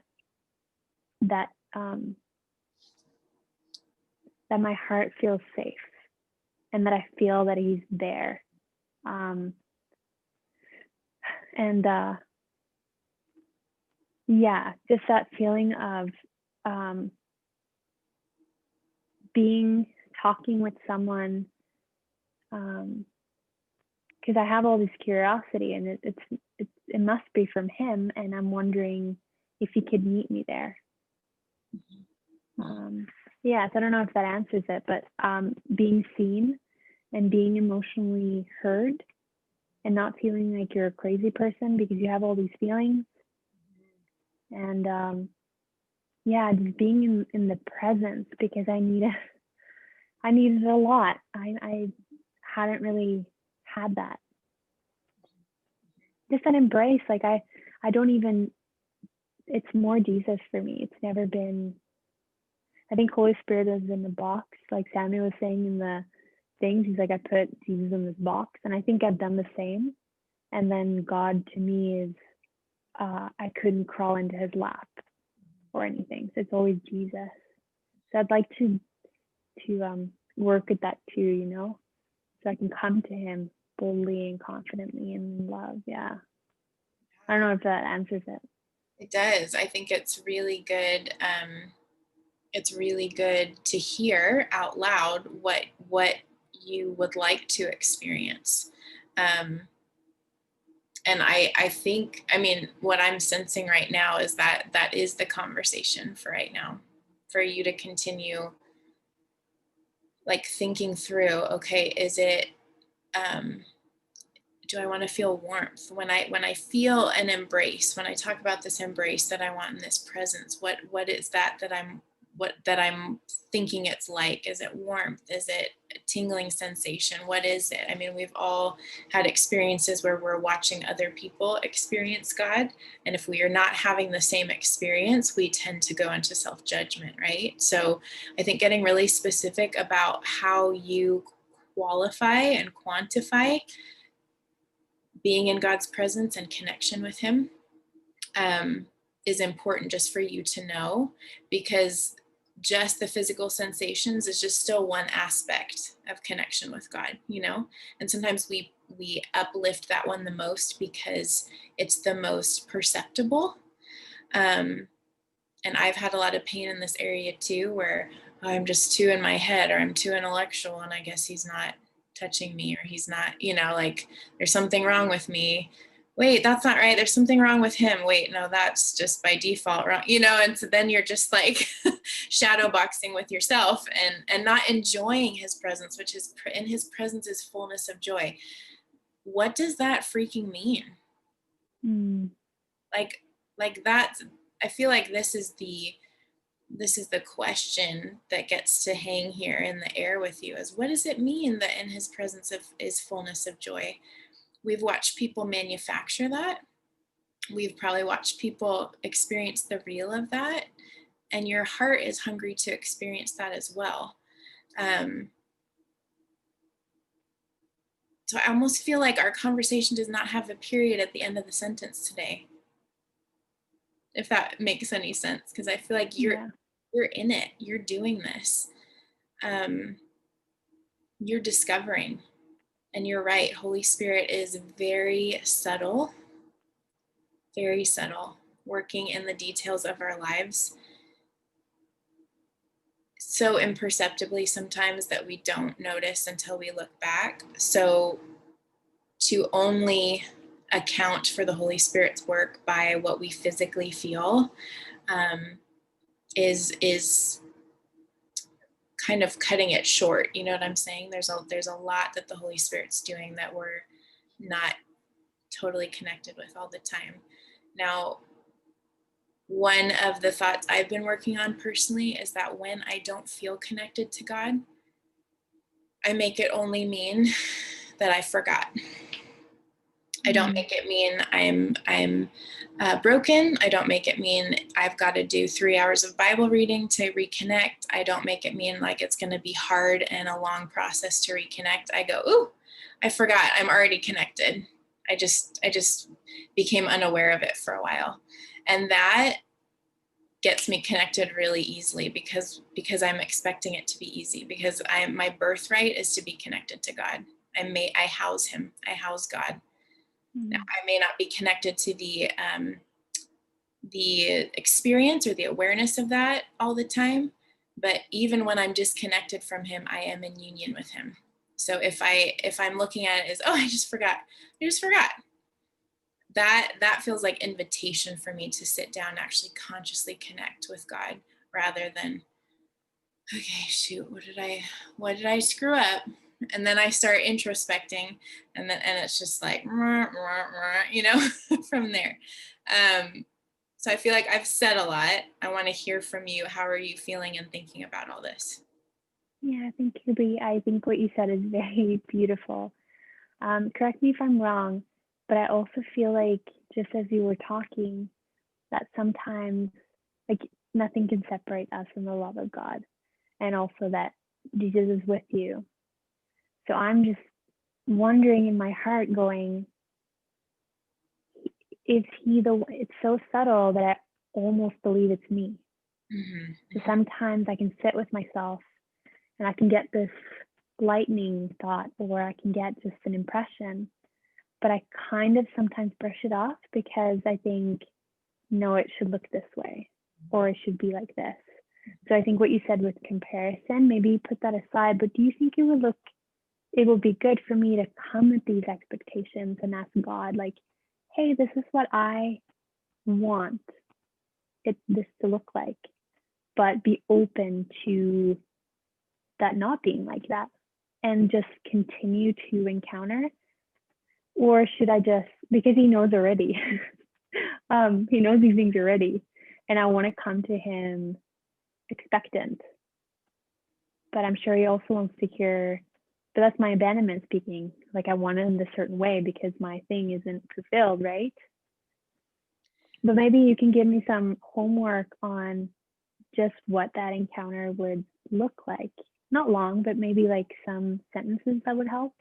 my heart feels safe, and that I feel that he's there. Yeah, just that feeling of talking with someone, because I have all this curiosity, and it must be from him, and I'm wondering if he could meet me there. Yeah, so I don't know if that answers it, but being seen and being emotionally heard, and not feeling like you're a crazy person because you have all these feelings. And yeah, just being in the presence, because I need it a lot. I hadn't really had that. Just an embrace, like I don't even, it's more Jesus for me. It's never been, I think Holy Spirit is in the box, like Samuel was saying in the things. He's like, I put Jesus in this box, and I think I've done the same. And then God to me is, I couldn't crawl into his lap or anything. So it's always Jesus. So I'd like to work at that too, you know, so I can come to him boldly and confidently in love. Yeah. I don't know if that answers it. It does. I think it's really good. It's really good to hear out loud what you would like to experience. And I think, I mean, what I'm sensing right now is that is the conversation for right now, for you to continue like thinking through, okay, is it, do I want to feel warmth when I feel an embrace, when I talk about this embrace that I want in this presence, what is that I'm thinking it's like? Is it warmth? Is it a tingling sensation? What is it? I mean, we've all had experiences where we're watching other people experience God. And if we are not having the same experience, we tend to go into self-judgment, right? So I think getting really specific about how you qualify and quantify being in God's presence and connection with him is important just for you to know, because just the physical sensations is just still one aspect of connection with God, you know? And sometimes we uplift that one the most because it's the most perceptible. And I've had a lot of pain in this area too, where I'm just too in my head, or I'm too intellectual, and I guess he's not touching me, or he's not, you know, like there's something wrong with me. Wait, that's not right. There's something wrong with him. Wait, no, that's just by default wrong, you know? And so then you're just like shadow boxing with yourself and not enjoying his presence, which is in his presence is fullness of joy. What does that freaking mean? Like that's, I feel like this is the question that gets to hang here in the air with you, is what does it mean that in his presence is fullness of joy? We've watched people manufacture that. We've probably watched people experience the real of that. And your heart is hungry to experience that as well. So I almost feel like our conversation does not have a period at the end of the sentence today, if that makes any sense, because I feel like you're in it, you're doing this, you're discovering. And you're right, Holy Spirit is very subtle, working in the details of our lives so imperceptibly sometimes that we don't notice until we look back. So to only account for the Holy Spirit's work by what we physically feel is kind of cutting it short. You know what I'm saying? There's a lot that the Holy Spirit's doing that we're not totally connected with all the time. Now, one of the thoughts I've been working on personally is that when I don't feel connected to God, I make it only mean that I forgot. I don't make it mean I'm broken. I don't make it mean I've got to do 3 hours of Bible reading to reconnect. I don't make it mean like it's going to be hard and a long process to reconnect. I go, ooh, I forgot. I'm already connected. I just became unaware of it for a while. And that gets me connected really easily because I'm expecting it to be easy, because my birthright is to be connected to God. I house him. I house God. Now, I may not be connected to the experience or the awareness of that all the time, but even when I'm disconnected from him, I am in union with him. So if I'm looking at it as, oh, I just forgot, that feels like invitation for me to sit down and actually consciously connect with God, rather than, okay, shoot, what did I screw up? And then I start introspecting, and it's just like, you know, from there. So I feel like I've said a lot. I want to hear from you. How are you feeling and thinking about all this? Yeah, thank you, Lee. I think what you said is very beautiful. Correct me if I'm wrong, but I also feel like, just as you were talking, that sometimes like nothing can separate us from the love of God, and also that Jesus is with you. So I'm just wondering in my heart, going, is he it's so subtle that I almost believe it's me. So sometimes I can sit with myself and I can get this lightning thought, or I can get just an impression, but I kind of sometimes brush it off because I think, no, it should look this way, or it should be like this. So I think what you said with comparison, maybe put that aside, but do you think it will be good for me to come with these expectations and ask God, like, hey, this is what I want this to look like, but be open to that not being like that and just continue to encounter? Or should I just, because he knows already, he knows these things already, and I want to come to him expectant, but I'm sure he also wants to hear, but that's my abandonment speaking. Like, I want it in a certain way because my thing isn't fulfilled, right? But maybe you can give me some homework on just what that encounter would look like. Not long, but maybe like some sentences that would help.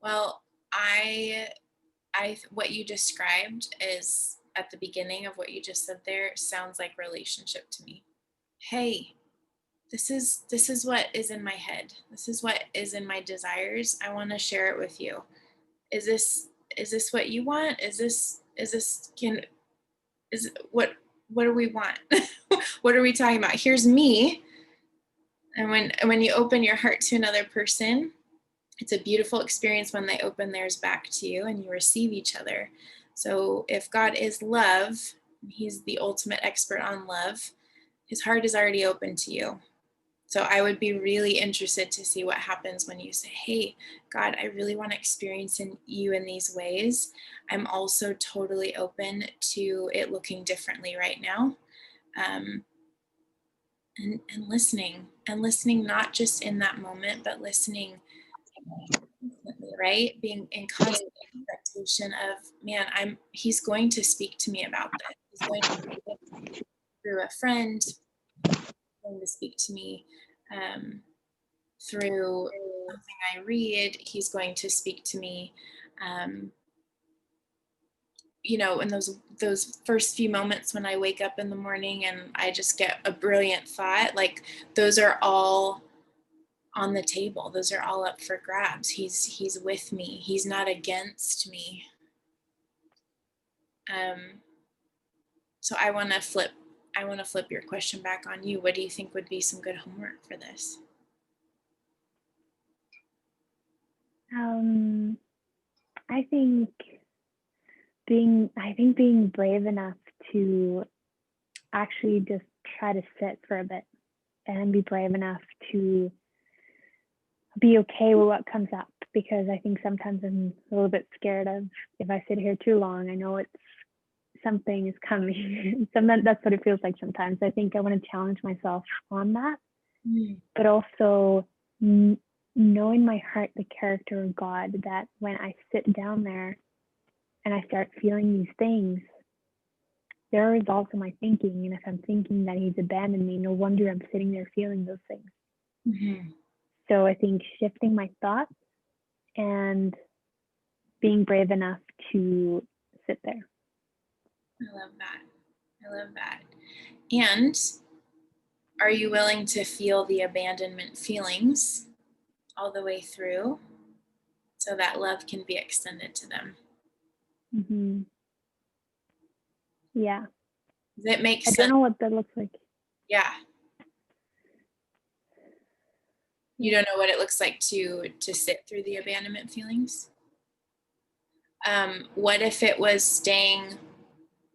Well, what you described is at the beginning of what you just said there sounds like relationship to me. Hey, this is what is in my head. This is what is in my desires. I want to share it with you. Is this what you want? What do we want? What are we talking about? Here's me. And when you open your heart to another person, it's a beautiful experience when they open theirs back to you and you receive each other. So if God is love, he's the ultimate expert on love, his heart is already open to you. So I would be really interested to see what happens when you say, hey, God, I really want to experience you in these ways. I'm also totally open to it looking differently right now. And listening, not just in that moment, but listening constantly, right? Being in constant expectation of, man, he's going to speak to me about this. He's going to speak through a friend, going to speak to me through something I read. He's going to speak to me, in those first few moments when I wake up in the morning and I just get a brilliant thought, like those are all on the table. Those are all up for grabs. He's with me. He's not against me. So I want to flip your question back on you. What do you think would be some good homework for this? I think being brave enough to actually just try to sit for a bit and be brave enough to be okay with what comes up, because I think sometimes I'm a little bit scared of, if I sit here too long, I know something is coming. Sometimes that's what it feels like sometimes. I think I want to challenge myself on that, but also knowing my heart the character of God, that when I sit down there and I start feeling these things, there are results in my thinking. And if I'm thinking that he's abandoned me, no wonder I'm sitting there feeling those things. Mm-hmm. So I think shifting my thoughts and being brave enough to sit there. I love that. And are you willing to feel the abandonment feelings all the way through so that love can be extended to them? Mm-hmm. Yeah. Does it make sense? I don't know what that looks like. Yeah. You don't know what it looks like to sit through the abandonment feelings? What if it was staying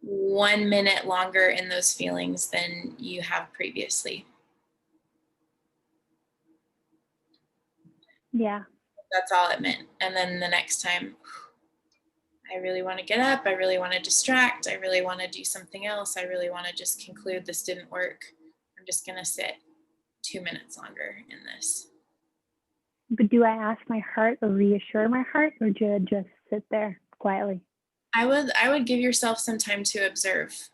1 minute longer in those feelings than you have previously? Yeah. That's all it meant. And then the next time, I really want to get up. I really want to distract. I really want to do something else. I really want to just conclude this didn't work. I'm just going to sit 2 minutes longer in this. But do I ask my heart or reassure my heart, or do I just sit there quietly? I would give yourself some time to observe.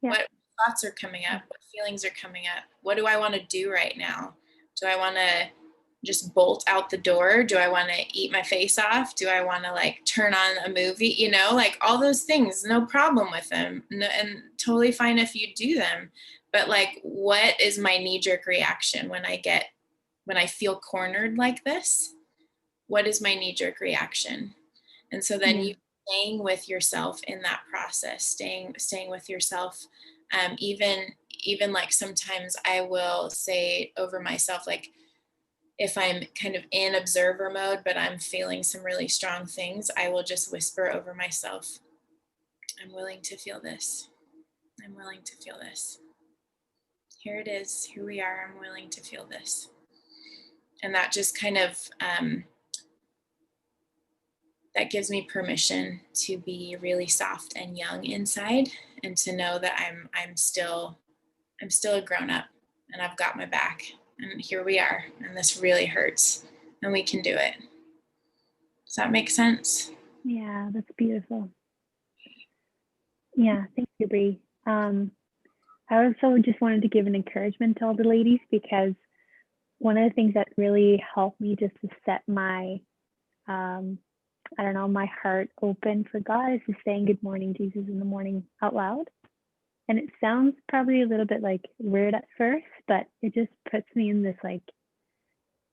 Yeah. What thoughts are coming up? What feelings are coming up? What do I want to do right now? Do I want to, just bolt out the door? Do I want to eat my face off? Do I want to like turn on a movie? You know, like all those things, no problem with them. No, and totally fine if you do them. But like, what is my knee-jerk reaction when I feel cornered like this? What is my knee-jerk reaction? And so then you staying with yourself in that process, staying with yourself. Even like sometimes I will say over myself, like if I'm kind of in observer mode, but I'm feeling some really strong things, I will just whisper over myself, I'm willing to feel this. I'm willing to feel this. Here it is. Here we are. I'm willing to feel this. And that just kind of, that gives me permission to be really soft and young inside, and to know that I'm still a grown up, and I've got my back, and here we are, and this really hurts, and we can do it. Does that make sense? Yeah, that's beautiful. Yeah, thank you, Bree. I also just wanted to give an encouragement to all the ladies, because one of the things that really helped me just to set my, I don't know, my heart open for God is just saying good morning, Jesus, in the morning out loud. And it sounds probably a little bit like weird at first, but it just puts me in this like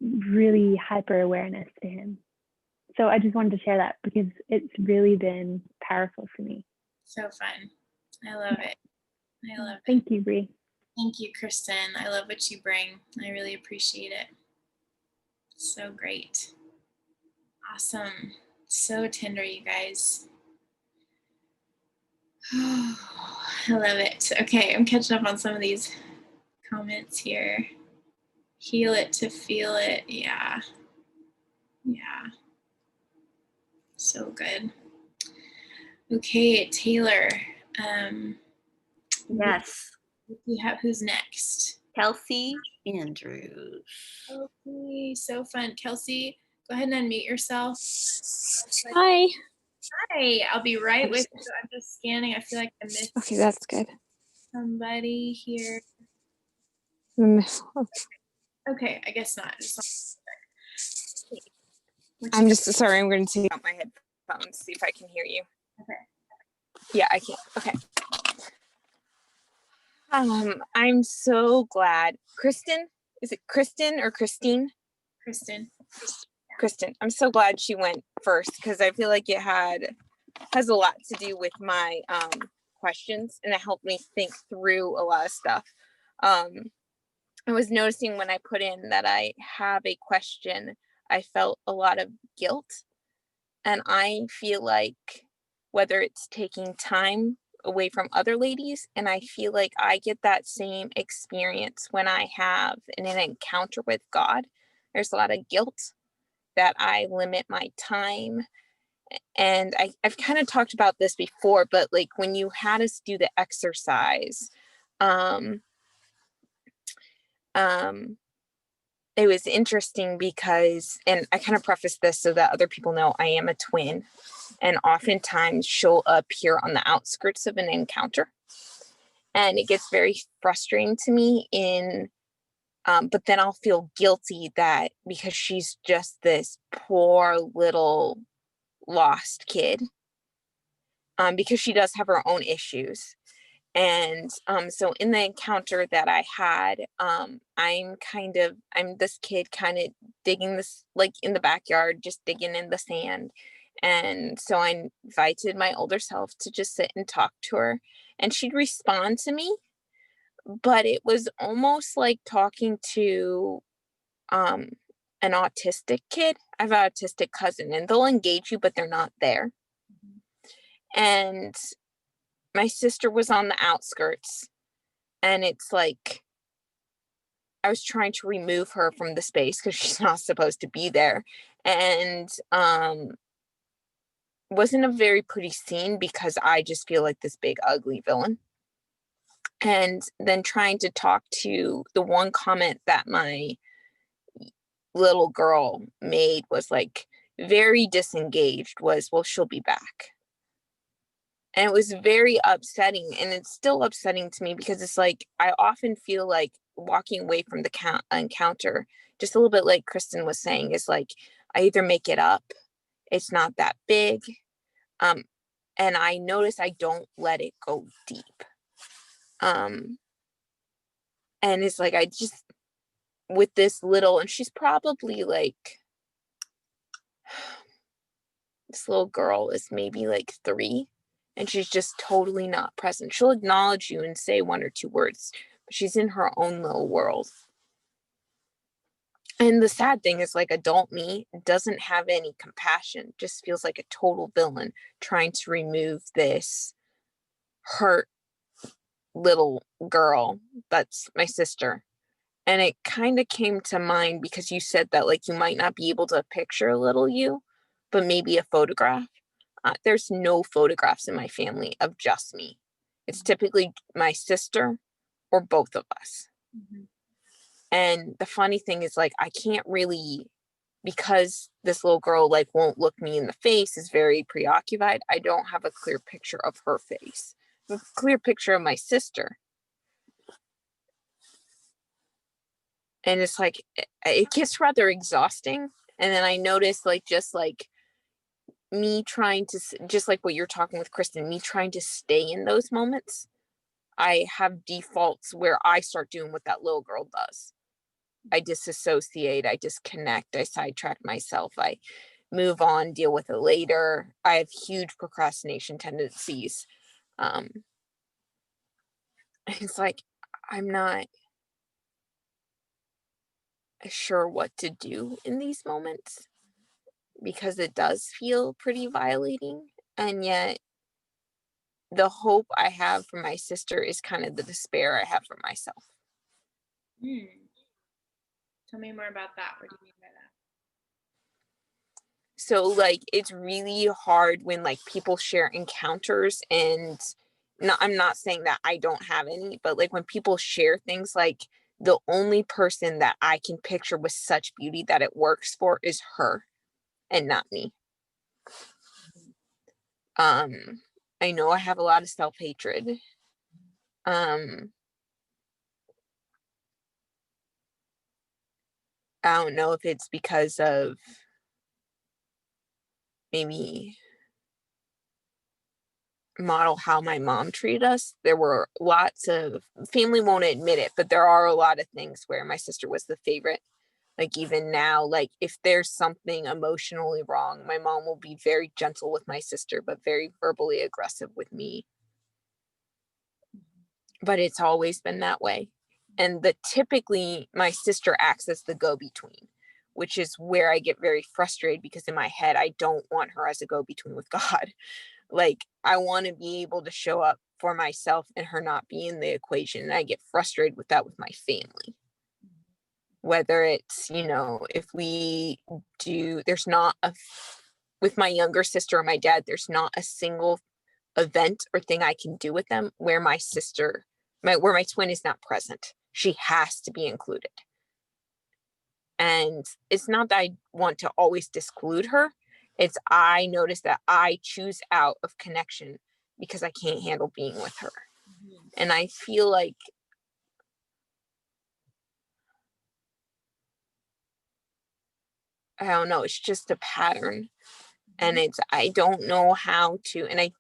really hyper awareness to him. So I just wanted to share that because it's really been powerful for me. So fun. I love it. I love it. Thank you, Bree. Thank you, Kristen. I love what you bring. I really appreciate it. So great. Awesome. So tender, you guys. Oh, I love it. Okay, I'm catching up on some of these comments here. Heal it to feel it. Yeah. Yeah. So good. Okay, Taylor. Yes. We have, who's next? Kelsey Andrews. Okay, so fun. Kelsey, go ahead and unmute yourself. Hi. Hi, I'll be right with you. I'm just scanning. I feel like I missed Okay, that's good. somebody here. Okay, I guess not. I'm just sorry. I'm going to take out my headphones, see if I can hear you. Okay. Yeah, I can. Okay. I'm so glad. Kristen, is it Kristen or Christine? Kristen. Kristen. I'm so glad she went first, because I feel like it has a lot to do with my questions, and it helped me think through a lot of stuff. I was noticing when I put in that I have a question, I felt a lot of guilt, and I feel like whether it's taking time away from other ladies, and I feel like I get that same experience when I have an encounter with God. There's a lot of guilt that I limit my time. And I've kind of talked about this before, but like when you had us do the exercise, it was interesting because, and I kind of preface this so that other people know I am a twin, and oftentimes she'll appear on the outskirts of an encounter, and it gets very frustrating to me but then I'll feel guilty that because she's just this poor little lost kid, because she does have her own issues. And so in the encounter that I had, I'm this kid kind of digging this, like in the backyard, just digging in the sand. And so I invited my older self to just sit and talk to her, and she'd respond to me. But it was almost like talking to an autistic kid. I have an autistic cousin, and they'll engage you, but they're not there. And my sister was on the outskirts, and it's like I was trying to remove her from the space because she's not supposed to be there. And wasn't a very pretty scene because I just feel like this big ugly villain. And then trying to talk to the one comment that my little girl made was like very disengaged, was, well, she'll be back. And it was very upsetting, and it's still upsetting to me because it's like I often feel like walking away from the encounter, just a little bit like Kristen was saying, is like I either make it up, it's not that big, and I notice I don't let it go deep. And it's like I just, with this little, and she's probably like, this little girl is maybe like 3, and she's just totally not present. She'll acknowledge you and say 1 or 2 words, but she's in her own little world. And the sad thing is, like, adult me doesn't have any compassion, just feels like a total villain trying to remove this hurt little girl that's my sister. And it kind of came to mind because you said that, like, you might not be able to picture a little you, but maybe a photograph. There's no photographs in my family of just me. It's typically my sister or both of us. Mhm. And the funny thing is, like, I can't really, because this little girl, like, won't look me in the face, is very preoccupied. I don't have a clear picture of her face. I have a clear picture of my sister. And it's like, it gets rather exhausting. And then I notice, like, just like me trying to, just like what you're talking with Kristen, me trying to stay in those moments, I have defaults where I start doing what that little girl does. I disassociate, I disconnect, I sidetrack myself, I move on, deal with it later. I have huge procrastination tendencies. It's like, I'm not sure what to do in these moments because it does feel pretty violating. And yet the hope I have for my sister is kind of the despair I have for myself. Tell me more about that. What do you mean by that? So, like, it's really hard when, like, people share encounters, and I'm not saying that I don't have any, but like when people share things, like, the only person that I can picture with such beauty that it works for is her and not me. I know I have a lot of self-hatred. I don't know if it's because of maybe model how my mom treated us. There were lots of, family won't admit it, but there are a lot of things where my sister was the favorite. Like, even now, like, if there's something emotionally wrong, my mom will be very gentle with my sister, but very verbally aggressive with me. But it's always been that way. And typically my sister acts as the go-between, which is where I get very frustrated because in my head, I don't want her as a go-between with God. Like, I want to be able to show up for myself and her not be in the equation. And I get frustrated with that with my family. Whether it's, if we do, there's not with my younger sister or my dad, there's not a single event or thing I can do with them where my sister, where my twin is not present. She has to be included. And it's not that I want to always disclude her. It's I notice that I choose out of connection because I can't handle being with her. And I feel like I don't know, it's just a pattern. And I don't know how to, and I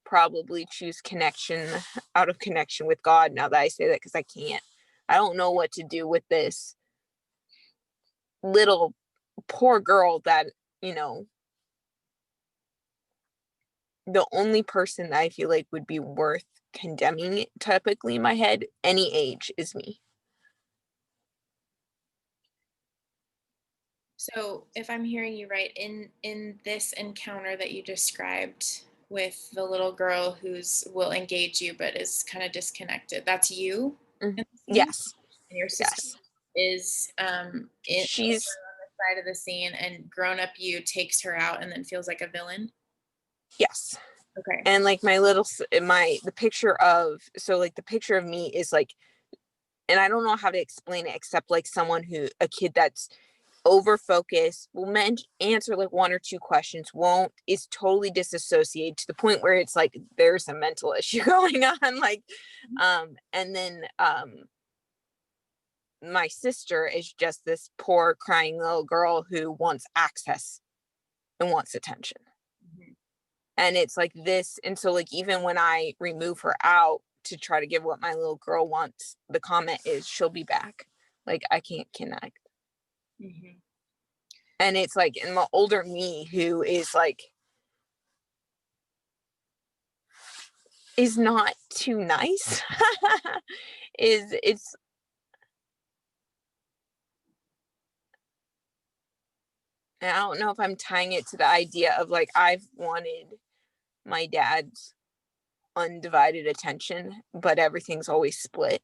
probably choose connection out of connection with God now that I say that, because I can't. I don't know what to do with this little poor girl that, the only person that I feel like would be worth condemning typically in my head, any age, is me. So if I'm hearing you right, in this encounter that you described with the little girl will engage you but is kind of disconnected, that's you? Mm-hmm. In the scene? Yes. And your sister is she's on the side of the scene, and grown-up you takes her out and then feels like a villain? Yes. Okay. And like the picture of, so like the picture of me is like, and I don't know how to explain it except like a kid that's over focus, will answer like one or two questions, is totally disassociated to the point where it's like there's a mental issue going on. Like, and then my sister is just this poor crying little girl who wants access and wants attention. And it's like this. And so like, even when I remove her out to try to give what my little girl wants, the comment is she'll be back. Like, I can't connect. And it's like, in the older me who is like, is not too nice. It's I don't know if I'm tying it to the idea of like, I've wanted my dad's undivided attention, but everything's always split.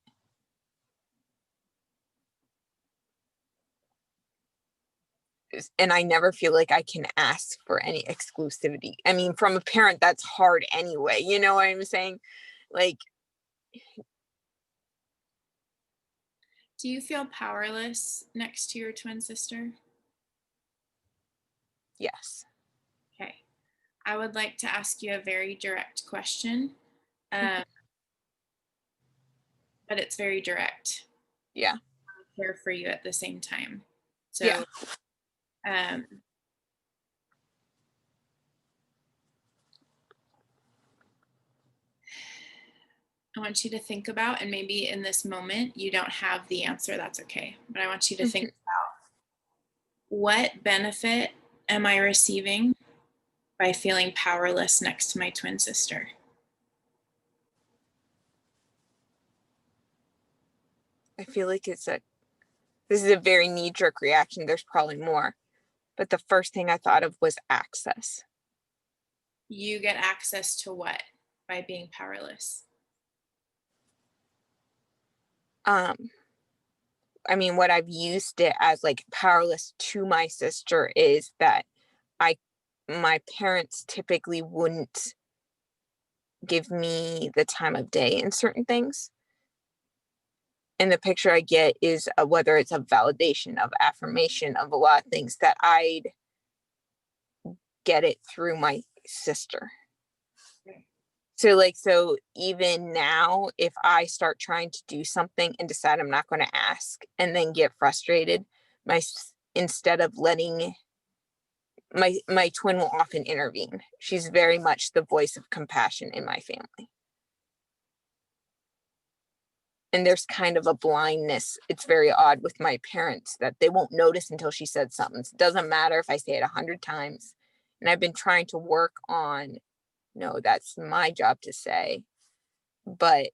And I never feel like I can ask for any exclusivity. I mean, from a parent, that's hard anyway. You know what I'm saying? Like, Do you feel powerless next to your twin sister? yes. Okay. I would like to ask you a very direct question. But it's very direct. Yeah. I care for you at the same time. So Yeah. I want you to think about, and maybe in this moment you don't have the answer, that's okay. But I want you to think about, what benefit am I receiving by feeling powerless next to my twin sister? I feel like this is a very knee-jerk reaction. There's probably more. But the first thing I thought of was access. You get access to what by being powerless? I mean, what I've used it as like powerless to my sister is that my parents typically wouldn't give me the time of day in certain things. And the picture I get is whether it's a validation of affirmation of a lot of things, that I'd get it through my sister. So even now, if I start trying to do something and decide I'm not going to ask and then get frustrated, instead of letting my twin will often intervene. She's very much the voice of compassion in my family. And there's kind of a blindness. It's very odd with my parents that they won't notice until she said something. It doesn't matter if I say it 100 times. And I've been trying to work on, no, that's my job to say. But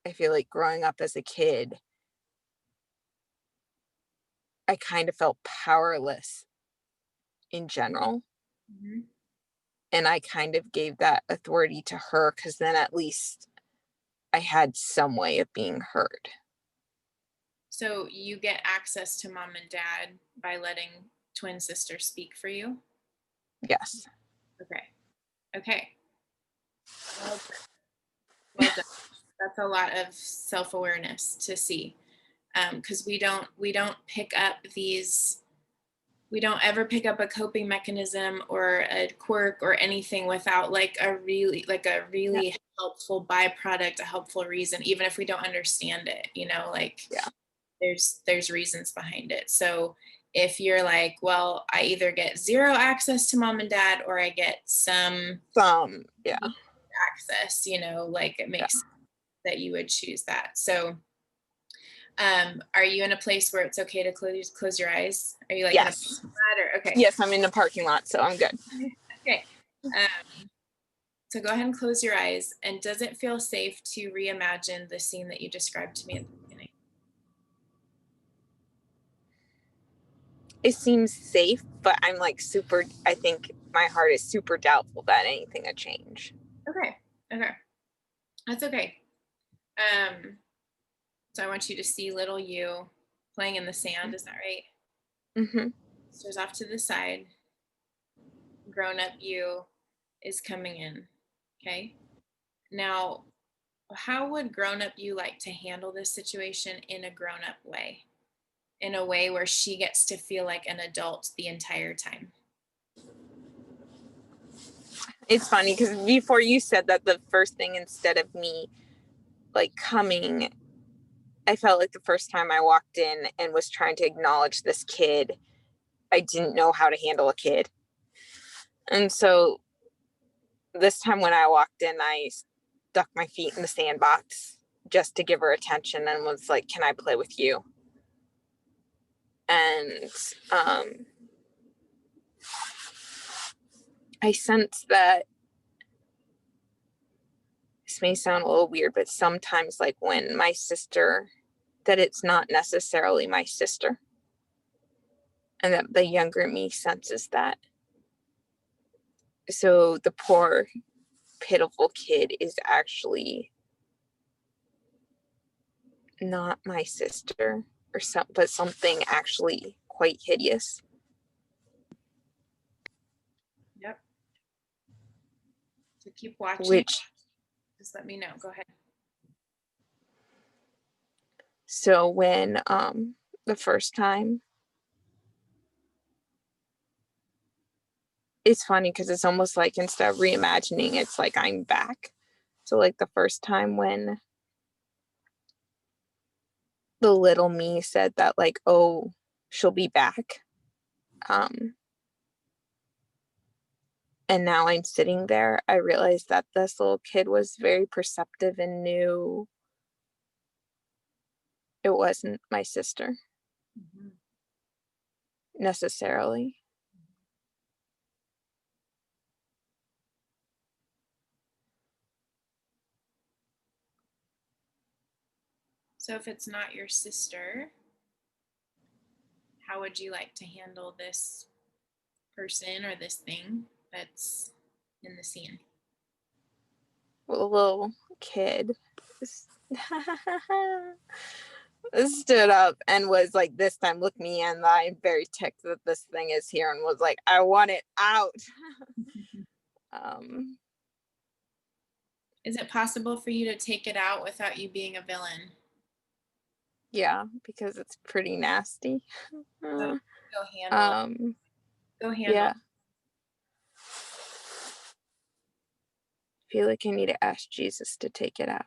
I feel like growing up as a kid, I kind of felt powerless in general. And I kind of gave that authority to her, because then at least I had some way of being heard. So you get access to mom and dad by letting twin sister speak for you? Yes. Okay. Well done. That's a lot of self-awareness to see, because we don't pick up these. We don't ever pick up a coping mechanism or a quirk or anything without like a really helpful byproduct, a helpful reason, even if we don't understand it, there's reasons behind it. So if you're like, well, I either get zero access to mom and dad or I get some access, it makes sense that you would choose that. So are you in a place where it's okay to close your eyes? Are you like yes. in a parking lot, or okay? Yes, I'm in the parking lot, so I'm good. Okay. So go ahead and close your eyes. And does it feel safe to reimagine the scene that you described to me at the beginning? It seems safe, but I'm like I think my heart is super doubtful that anything will change. Okay. That's okay. So I want you to see little you playing in the sand. Is that right? Mm-hmm. Sister's off to the side. Grown up you is coming in. Okay. Now, how would grown up you like to handle this situation in a grown up way? in a way where she gets to feel like an adult the entire time. It's funny because before you said that, the first thing, instead of me like coming, I felt like the first time I walked in and was trying to acknowledge this kid, I didn't know how to handle a kid. And so this time when I walked in, I stuck my feet in the sandbox just to give her attention and was like, can I play with you? And I sense that this may sound a little weird, but sometimes like when my sister, that it's not necessarily my sister, and that the younger me senses that. So the poor, pitiful kid is actually not my sister, or but something actually quite hideous. Yep. So keep watching. Which, just let me know. Go ahead. so when the first time, it's funny because it's almost like instead of reimagining, it's like I'm back. So like the first time when the little me said that, like, oh, she'll be back. And now I'm sitting there, I realized that this little kid was very perceptive and knew it wasn't my sister necessarily. So if it's not your sister, how would you like to handle this person or this thing that's in the scene? Well, the little kid stood up and was like, this time look me in the eye, I'm very ticked that this thing is here, and was like, I want it out. Is it possible for you to take it out without you being a villain? Yeah, because it's pretty nasty. Go handle it. Go handle Yeah. it. I feel like I need to ask Jesus to take it out.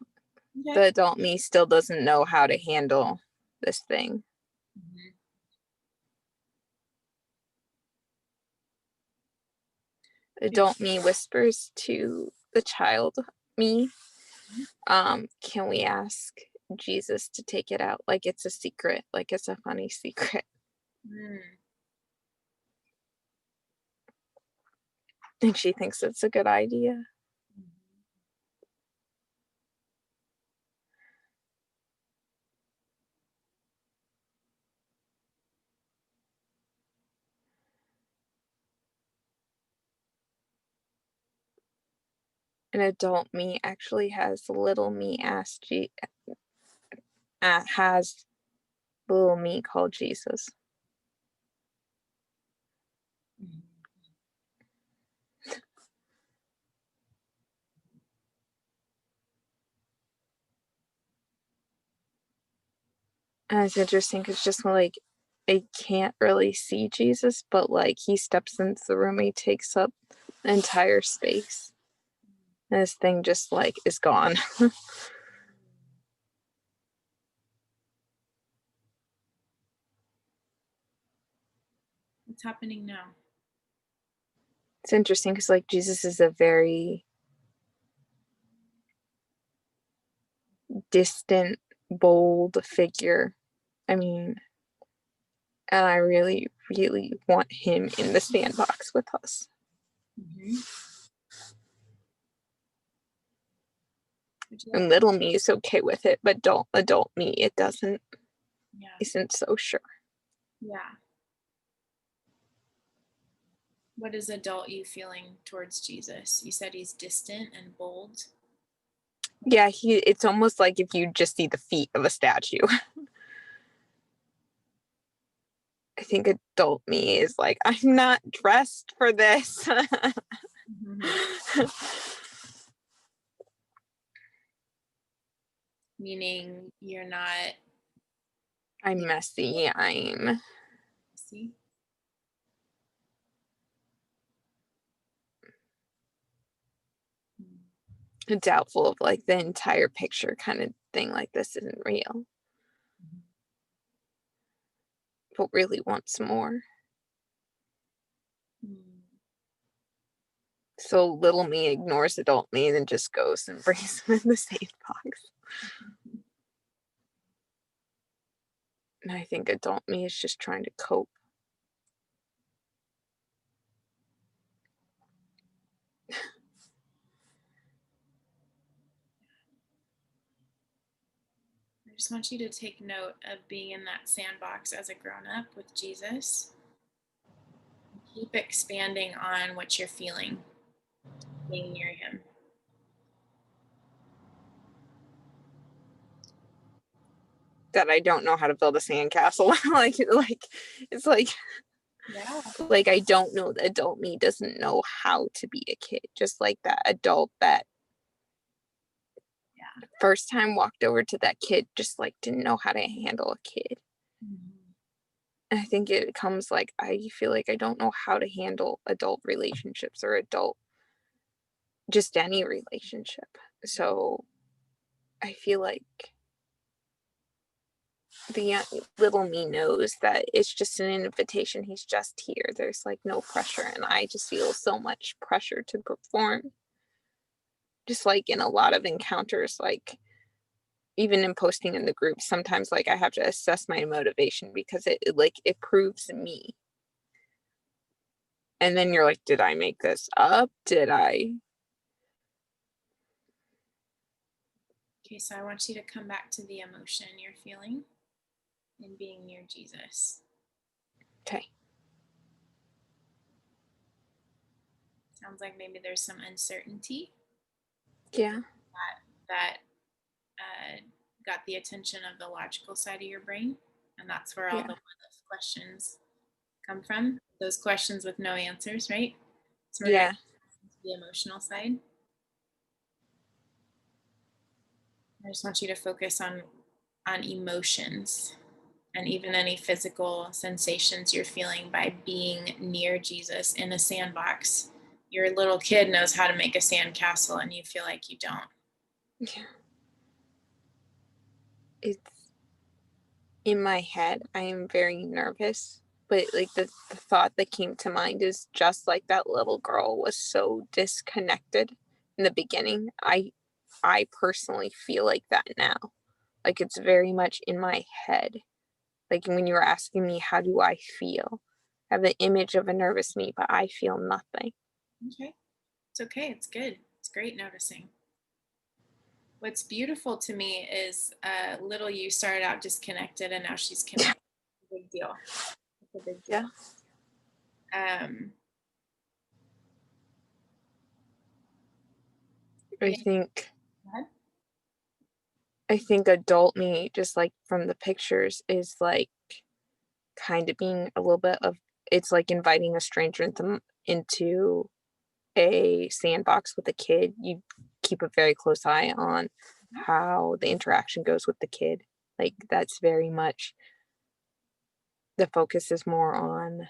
Okay. The adult me still doesn't know how to handle this thing. Adult me whispers to the child me, can we ask Jesus to take it out? Like it's a secret, like it's a funny secret. And she thinks it's a good idea. An adult me actually has little me ask has little me called Jesus. And it's interesting because just like I can't really see Jesus, but like he steps into the room, he takes up the entire space. And this thing just like is gone. What's happening now? It's interesting because like Jesus is a very distant, bold figure. I mean, and I really, really want him in the sandbox with us. And little me is okay with it, but adult me, it doesn't. Yeah. Isn't so sure. Yeah. What is adult you feeling towards Jesus? You said he's distant and bold. Yeah, it's almost like if you just see the feet of a statue. I think adult me is like, I'm not dressed for this. Meaning you're not I'm messy. I'm See? doubtful of like the entire picture kind of thing. Like this isn't real. But really wants more. So little me ignores adult me and then just goes and brings him in the safe box. And I think adult me is just trying to cope. I just want you to take note of being in that sandbox as a grown-up with Jesus. Keep expanding on what you're feeling being near him. That I don't know how to build a sandcastle. like it's like Yeah. like I don't know, the adult me doesn't know how to be a kid, just like that adult that first time walked over to that kid just like didn't know how to handle a kid. And I think it comes like I feel like I don't know how to handle adult relationships or adult just any relationship. So I feel like the little me knows that it's just an invitation. He's just here. There's like no pressure. And I just feel so much pressure to perform. Just like in a lot of encounters, like even in posting in the group, sometimes like I have to assess my motivation because it proves me. And then you're like, did I make this up? Did I? Okay, so I want you to come back to the emotion you're feeling and being near Jesus. Okay. Sounds like maybe there's some uncertainty Yeah. that got the attention of the logical side of your brain. And that's where all Yeah. the what-if questions come from. Those questions with no answers, right? So we're Yeah. gonna get to the emotional side. I just want you to focus on emotions and even any physical sensations you're feeling by being near Jesus in a sandbox. Your little kid knows how to make a sandcastle and you feel like you don't. Yeah. It's in my head. I am very nervous, but like the thought that came to mind is just like that little girl was so disconnected in the beginning. I personally feel like that now. Like it's very much in my head. Like when you were asking me, how do I feel? I have the image of a nervous me, but I feel nothing. Okay. It's okay. It's good. It's great noticing. What's beautiful to me is little you started out disconnected and now she's connected. It's a big deal. It's a big deal. Yeah. Yeah. I think adult me, just like from the pictures, is like kind of being a little bit of, it's like inviting a stranger into a sandbox with a kid. You keep a very close eye on how the interaction goes with the kid. Like that's very much, the focus is more on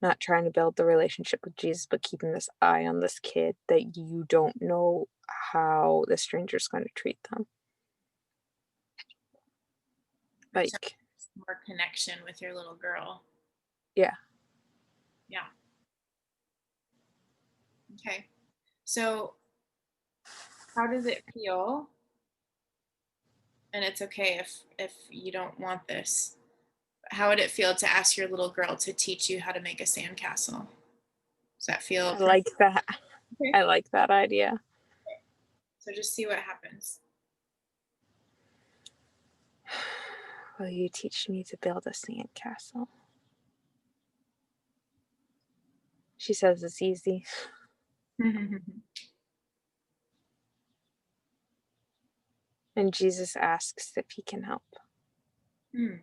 not trying to build the relationship with Jesus, but keeping this eye on this kid that you don't know how the stranger's going to treat them. Like more connection with your little girl. Yeah. Yeah. Okay. So how does it feel? And it's okay if you don't want this. How would it feel to ask your little girl to teach you how to make a sandcastle? Does that feel? I like that. Okay. I like that idea. Okay. So just see what happens. Will you teach me to build a sandcastle? She says it's easy. And Jesus asks if he can help. You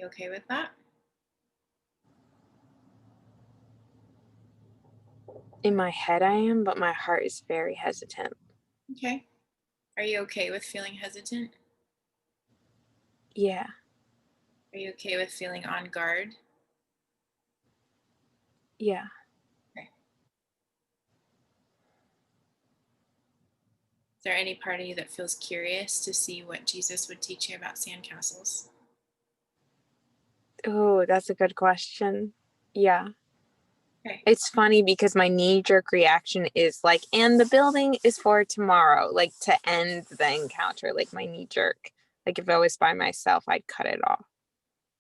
okay with that? In my head I am, but my heart is very hesitant. Okay. Are you okay with feeling hesitant? Yeah. Are you okay with feeling on guard? Yeah. Is there any part of you that feels curious to see what Jesus would teach you about sandcastles? Oh, that's a good question. Yeah. Okay. It's funny because my knee-jerk reaction is like, and the building is for tomorrow, like to end the encounter, like my knee-jerk. Like if I was by myself, I'd cut it off.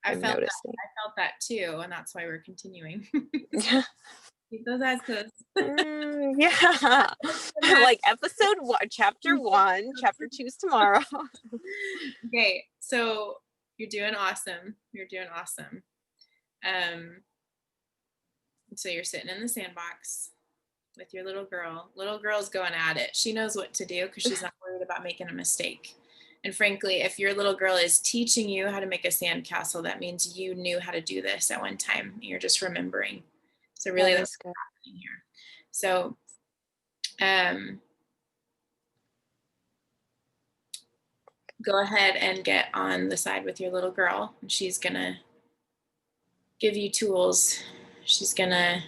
I I'm felt noticing. that too, and that's why we're continuing. Yeah. Keep those eyes closed. Yeah. Like episode 1, chapter 1, chapter 2 is tomorrow. Okay, so you're doing awesome. You're doing awesome. So you're sitting in the sandbox with your little girl. Little girl's going at it. She knows what to do because she's not worried about making a mistake. And frankly, if your little girl is teaching you how to make a sandcastle, that means you knew how to do this at one time. You're just remembering. So really, that's good. what's happening here. So, go ahead and get on the side with your little girl. She's gonna give you tools. She's gonna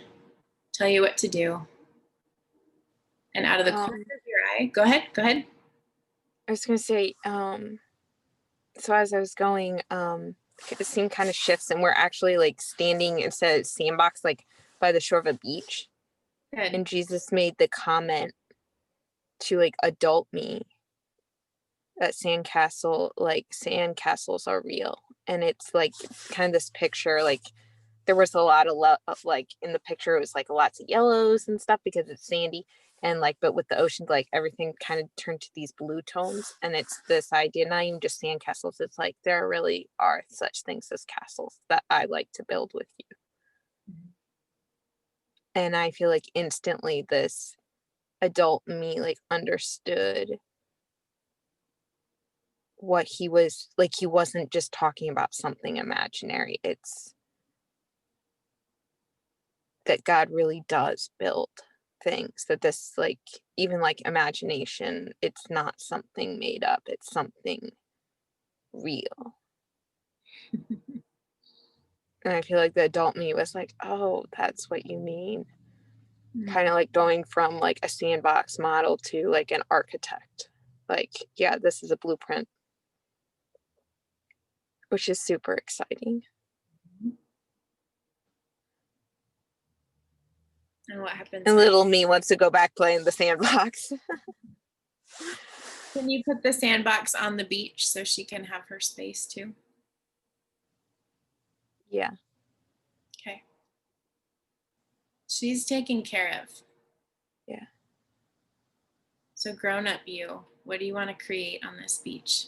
tell you what to do. And out of the corner of your eye, go ahead. I was gonna say, so as I was going, the scene kind of shifts and we're actually like standing instead of sandbox, like by the shore of a beach. Good. And Jesus made the comment to like adult me that sandcastles are real. And it's like kind of this picture, like there was a lot of like in the picture, it was like lots of yellows and stuff because it's sandy. And like, but with the ocean, like everything kind of turned to these blue tones. And it's this idea, not even just sandcastles. It's like there really are such things as castles that I like to build with you. Mm-hmm. And I feel like instantly this adult me like understood what he was like. He wasn't just talking about something imaginary. It's that God really does build things, that this like even like imagination, it's not something made up, it's something real. And I feel like the adult me was like, oh, that's what you mean. Kind of like going from like a sandbox model to like an architect, like, yeah, this is a blueprint, which is super exciting. And what happens? And little me wants to go back play in the sandbox. Can you put the sandbox on the beach so she can have her space too? Yeah. Okay. She's taken care of. Yeah. So grown up you, what do you want to create on this beach?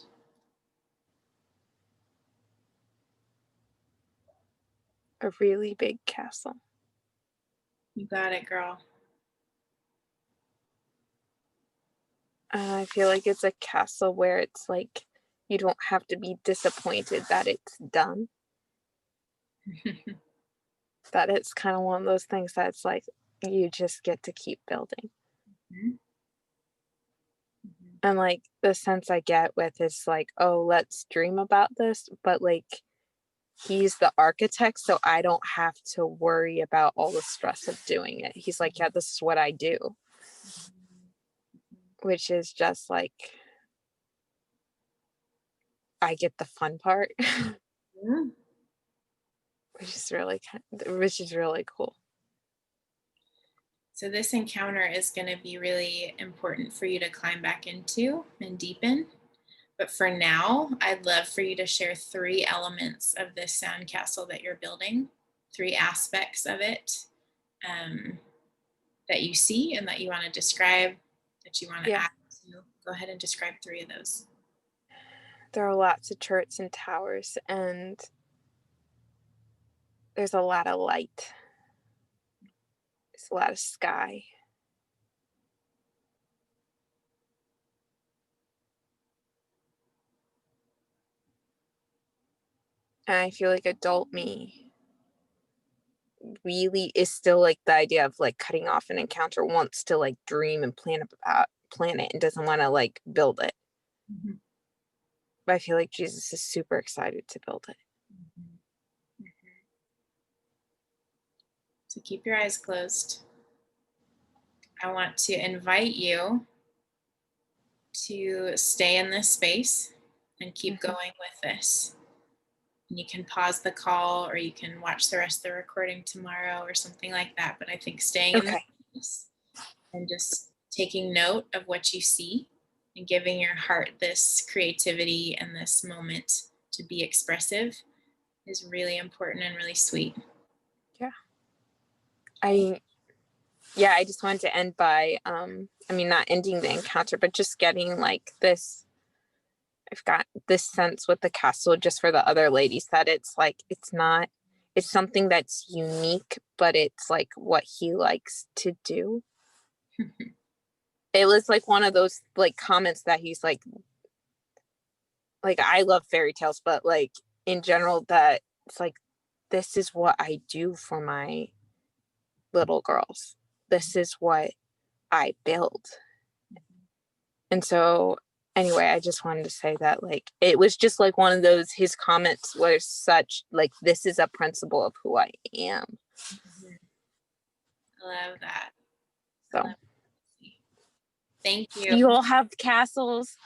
A really big castle. You got it, girl. I feel like it's a castle where it's like you don't have to be disappointed that it's done. That it's kind of one of those things that's like you just get to keep building. Mm-hmm. Mm-hmm. And like the sense I get with is like, oh, let's dream about this, but like he's the architect, so I don't have to worry about all the stress of doing it. He's like, yeah, this is what I do. Which is just like, I get the fun part. Mm-hmm. which is really cool. So this encounter is going to be really important for you to climb back into and deepen. But for now, I'd love for you to share 3 elements of this sandcastle that you're building, 3 aspects of it that you see and that you want to describe, that you want to add to. Go ahead and describe 3 of those. There are lots of turrets and towers, and there's a lot of light. There's a lot of sky. And I feel like adult me really is still like the idea of like cutting off an encounter, wants to like dream and plan it and doesn't want to like build it. Mm-hmm. But I feel like Jesus is super excited to build it. So keep your eyes closed. I want to invite you to stay in this space and keep going with this. And you can pause the call or you can watch the rest of the recording tomorrow or something like that. But I think staying in this space and just taking note of what you see and giving your heart this creativity and this moment to be expressive is really important and really sweet. Yeah. I just wanted to end by, not ending the encounter, but just getting like this, I've got this sense with the castle just for the other ladies that it's like, it's something that's unique, but it's like what he likes to do. It was like one of those like comments that he's like I love fairy tales, but like in general that it's like, this is what I do for my little girls. This is what I build. And so anyway, I just wanted to say that like, it was just like one of those, his comments were such like, this is a principle of who I am. I love that. So thank you. You all have castles.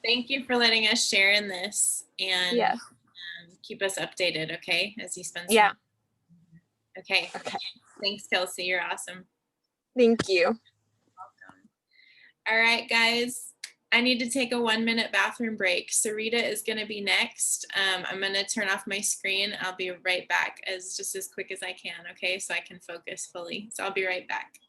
Thank you for letting us share in this and Yes. Keep us updated, okay? As you spend some Yeah. time. Okay. Thanks, Kelsey. You're awesome. Thank you. Welcome. All right, guys. I need to take a 1-minute bathroom break. Sarita is going to be next. I'm going to turn off my screen. I'll be right back as quick as I can, okay? So I can focus fully. So I'll be right back.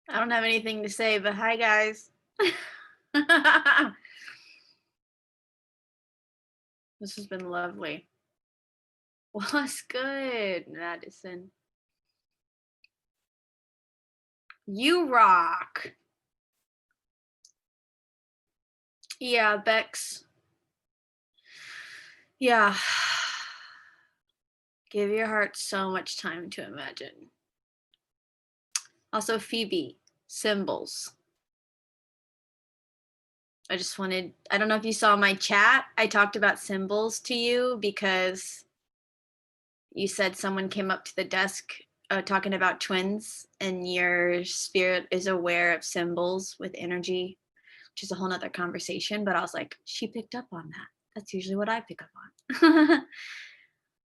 I don't have anything to say, but hi, guys. This has been lovely. What's good, Madison? You rock. Yeah, Bex. Yeah. Give your heart so much time to imagine. Also, Phoebe, symbols. I don't know if you saw my chat. I talked about symbols to you because you said someone came up to the desk talking about twins and your spirit is aware of symbols with energy, which is a whole nother conversation. But I was like, she picked up on that. That's usually what I pick up on.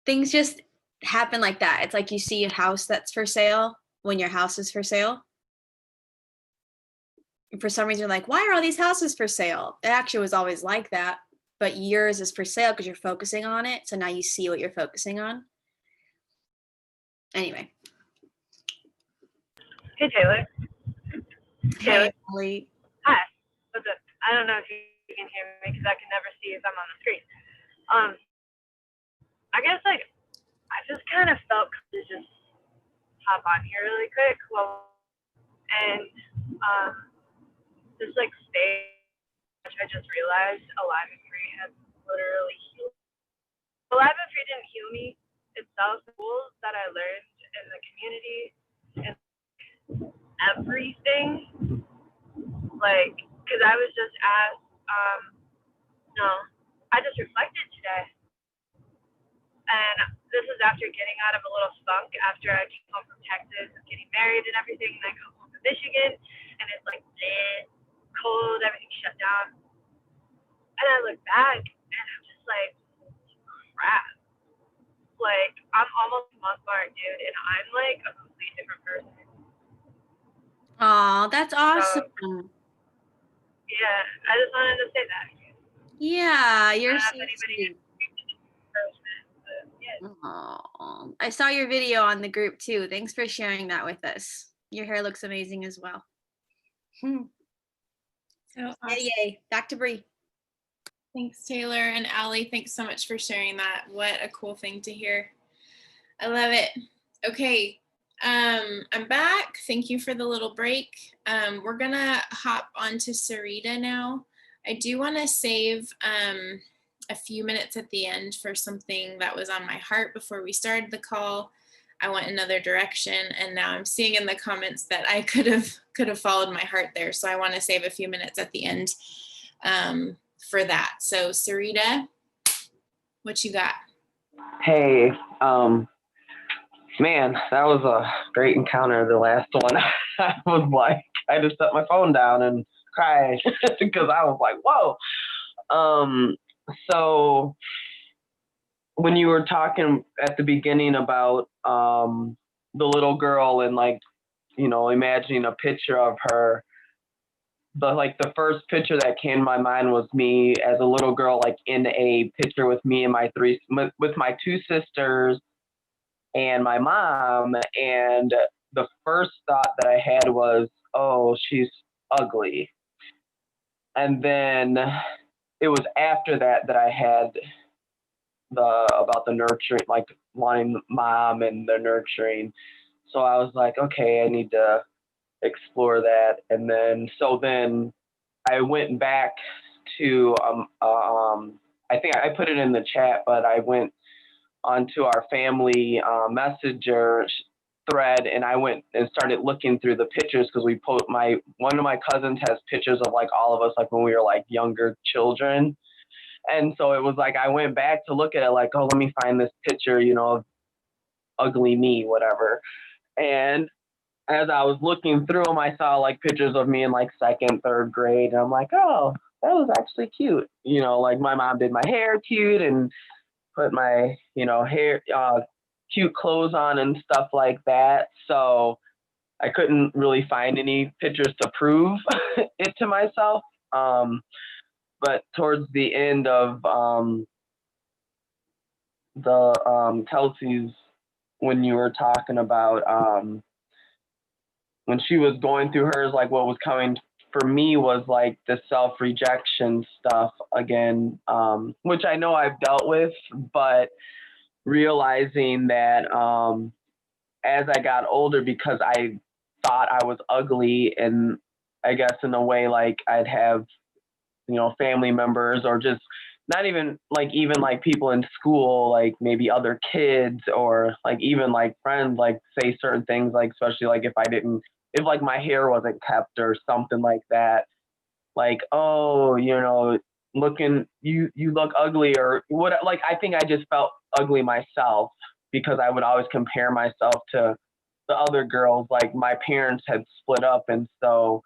Things just happen like that. It's like you see a house that's for sale when your house is for sale. And for some reason, you're like, why are all these houses for sale? It actually was always like that, but yours is for sale because you're focusing on it. So now you see what you're focusing on. Anyway. Hey, Taylor. Hey, Emily. Hi. What's up? I don't know if you can hear me because I can never see if I'm on the screen. I guess I just kind of felt to just hop on here really quick. And just stay, which I just realized Alive and Free has literally healed. Alive and Free didn't heal me itself. The tools that I learned in the community and everything, because I was just asked, I just reflected today. And this is after getting out of a little funk after I came home from Texas, getting married and everything, and I go home to Michigan, and it's cold, everything shut down. And I look back, and I'm just like, crap. I'm almost a month mark, dude, and I'm a complete different person. Oh, that's awesome. So, yeah, I just wanted to say that. Yeah, you're so sweet. Oh, I saw your video on the group too. Thanks for sharing that with us. Your hair looks amazing as well. So awesome. Yay. Back to Bree. Thanks, Taylor and Allie. Thanks so much for sharing that. What a cool thing to hear. I love it. Okay, I'm back. Thank you for the little break. We're gonna hop onto Sarita now. I do want to save a few minutes at the end for something that was on my heart before we started the call. I went another direction, and now I'm seeing in the comments that I could have followed my heart there. So I want to save a few minutes at the end for that. So Sarita, what you got? Hey, man, that was a great encounter, the last one. I was like, I just set my phone down and cried because I was like, whoa. So when you were talking at the beginning about the little girl and like, you know, imagining a picture of her, the first picture that came to my mind was me as a little girl, like in a picture with me and with my two sisters and my mom. And the first thought that I had was, oh, she's ugly. And then it was after that I had about the nurturing, like wanting mom and the nurturing. So I was like, okay, I need to explore that. And then I went back to I think I put it in the chat, but I went onto our family messenger thread, and I went and started looking through the pictures because one of my cousins has pictures of like all of us like when we were like younger children. And so it was like I went back to look at it like, oh, let me find this picture, you know, of ugly me, whatever. And as I was looking through them, I saw like pictures of me in like second, third grade. And I'm like, oh, that was actually cute. You know, like my mom did my hair cute and put my, you know, hair, cute clothes on and stuff like that. So I couldn't really find any pictures to prove it to myself. But towards the end of Kelsey's, when you were talking about when she was going through hers, like what was coming for me was like the self-rejection stuff again, which I know I've dealt with, but realizing that as I got older, because I thought I was ugly, and I guess in a way like I'd have, you know, family members or just not even like people in school, like maybe other kids or like even like friends, like say certain things, like especially like if like my hair wasn't kept or something like that, like, oh, you know, you look ugly or what, like I think I just felt ugly myself because I would always compare myself to the other girls. Like my parents had split up, and so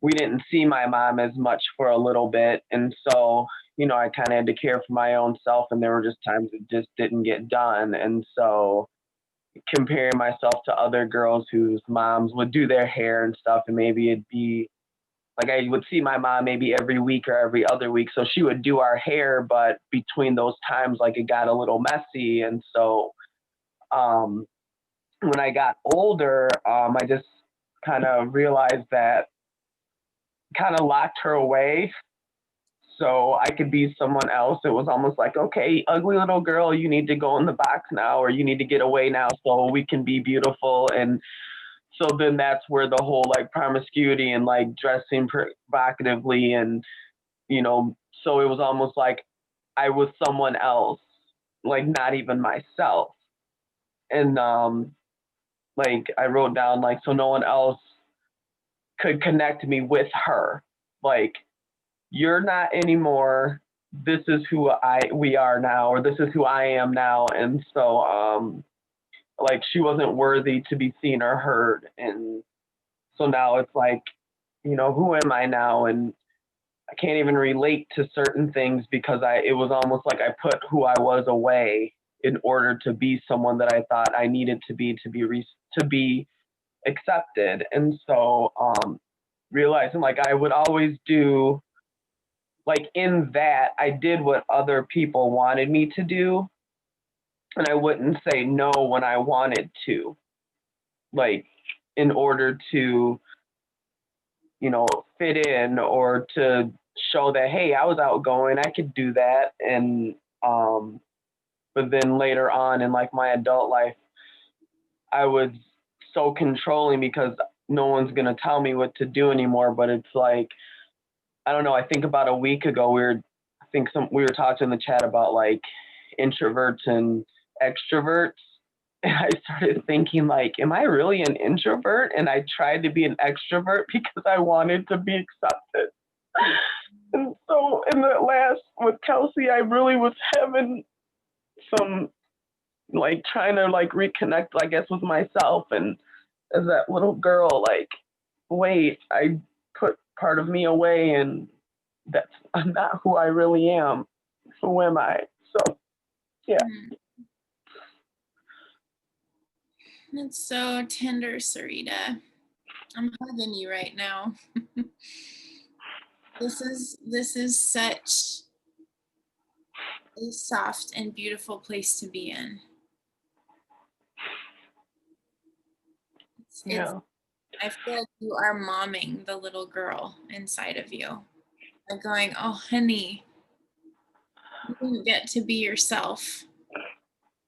we didn't see my mom as much for a little bit. And so, you know, I kind of had to care for my own self, and there were just times it just didn't get done. And so comparing myself to other girls whose moms would do their hair and stuff, and maybe it'd be like I would see my mom maybe every week or every other week. So she would do our hair, but between those times, like it got a little messy. And so when I got older, I just kind of realized that kind of locked her away so I could be someone else. It was almost like, okay, ugly little girl, you need to go in the box now, or you need to get away now so we can be beautiful. And so then that's where the whole like promiscuity and like dressing provocatively and, you know, so it was almost like I was someone else, like not even myself. And like I wrote down like, so no one else could connect me with her. Like, you're not anymore. This is who we are now, or this is who I am now. And so like she wasn't worthy to be seen or heard. And so now it's like, you know, who am I now? And I can't even relate to certain things because it was almost like I put who I was away in order to be someone that I thought I needed to be accepted. And so realizing like I would always do, like in that I did what other people wanted me to do, and I wouldn't say no when I wanted to, like in order to, you know, fit in or to show that, hey, I was outgoing, I could do that. And but then later on in like my adult life, I was so controlling because no one's gonna tell me what to do anymore. But it's like, I don't know, I think about a week ago, think we were talking in the chat about like introverts and extroverts. And I started thinking like, am I really an introvert? And I tried to be an extrovert because I wanted to be accepted. And so in the last with Kelsey, I really was having some like trying to like reconnect, I guess, with myself. And as that little girl, like, wait, I put part of me away and that's not who I really am. Who am I? So, yeah. That's so tender, Sarita. I'm hugging you right now. This is such a soft and beautiful place to be in. Yeah. I feel like you are momming the little girl inside of you. Like going, oh, honey, you didn't get to be yourself.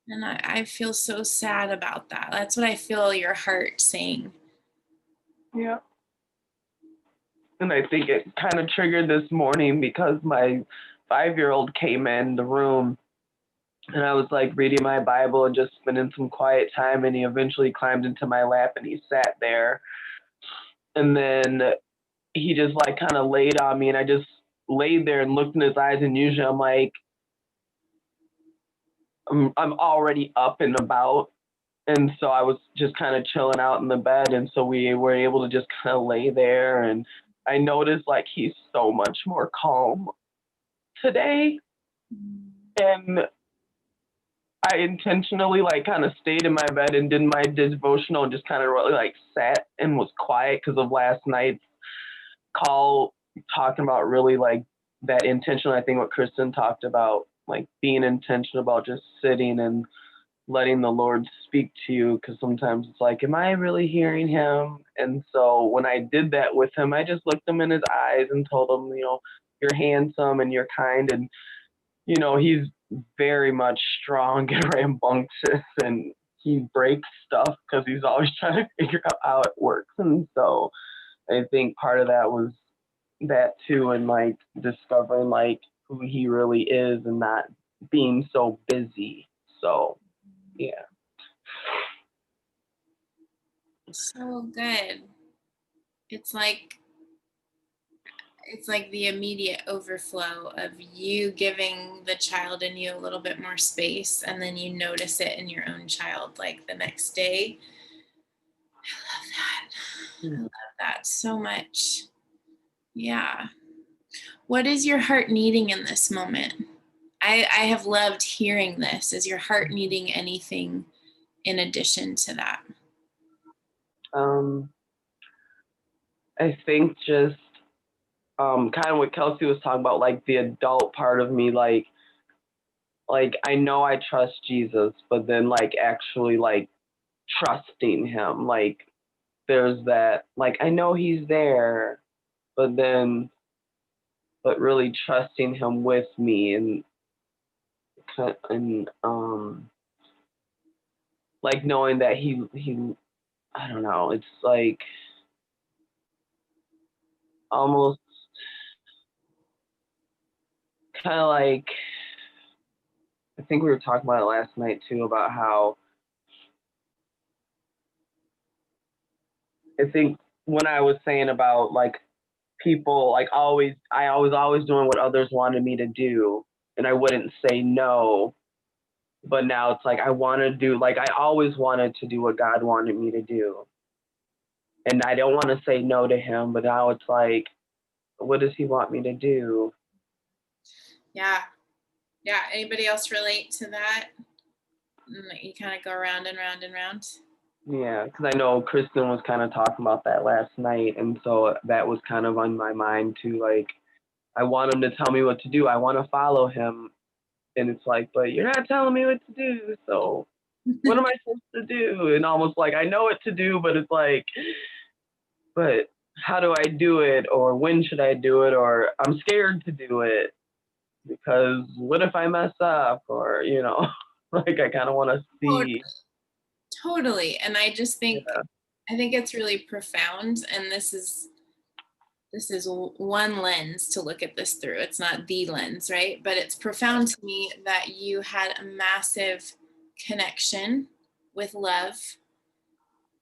And I feel so sad about that. That's what I feel your heart saying. Yeah. And I think it kind of triggered this morning because my 5-year-old came in the room and I was like reading my Bible and just spending some quiet time, and he eventually climbed into my lap and he sat there. And then he just like kind of laid on me, and I just laid there and looked in his eyes, and usually I'm like, I'm already up and about. And so I was just kind of chilling out in the bed. And so we were able to just kind of lay there. And I noticed like he's so much more calm today. And I intentionally like kind of stayed in my bed and did my devotional and just kind of really like sat and was quiet because of last night's call, talking about really like that intentional. I think what Kristen talked about, like being intentional about just sitting and letting the Lord speak to you, because sometimes it's like, am I really hearing him? And so when I did that with him, I just looked him in his eyes and told him, you know, you're handsome and you're kind. And, you know, he's very much strong and rambunctious, and he breaks stuff because he's always trying to figure out how it works. And so I think part of that was that too, and like discovering like who he really is and not being so busy. So yeah. So good. It's like the immediate overflow of you giving the child in you a little bit more space, and then you notice it in your own child like the next day. I love that so much. Yeah. What is your heart needing in this moment? I have loved hearing this. Is your heart needing anything in addition to that? I think just kind of what Kelsey was talking about, like the adult part of me, like I know I trust Jesus, but then like actually like trusting him, like there's that, like I know he's there, but really trusting him with me, and like knowing that he I don't know, it's like almost kind of like, I think we were talking about it last night too, about how I think when I was saying about like people, like I was always doing what others wanted me to do, and I wouldn't say no. But now it's like I want to do, like I always wanted to do what God wanted me to do. And I don't want to say no to him, but now it's like, what does he want me to do? Yeah. Yeah. Anybody else relate to that? You kind of go round and round and round. Yeah, because I know Kristen was kind of talking about that last night. And so that was kind of on my mind too. Like, I want him to tell me what to do. I want to follow him. And it's like, but you're not telling me what to do. So what am I supposed to do? And almost like I know what to do, but it's like, but how do I do it? Or when should I do it? Or I'm scared to do it because what if I mess up? Or, you know, like I kind of want to see. Totally. And I just think, I think it's really profound. And this is this is one lens to look at this through. It's not the lens, right? But it's profound to me that you had a massive connection with love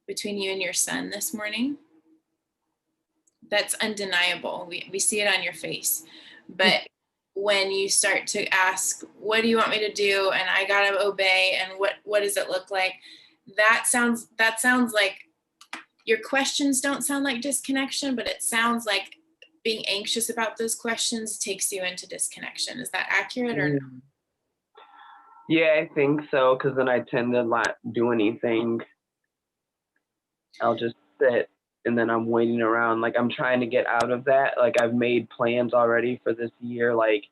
between you and your son this morning. That's undeniable. We see it on your face. But when you start to ask, what do you want me to do? And I gotta obey, and what does it look like? That sounds like your questions don't sound like disconnection, but it sounds like being anxious about those questions takes you into disconnection. Is that accurate or no? Yeah, I think so, because then I tend to not do anything. I'll just sit, and then I'm waiting around. Like, I'm trying to get out of that. Like, I've made plans already for this year. Like,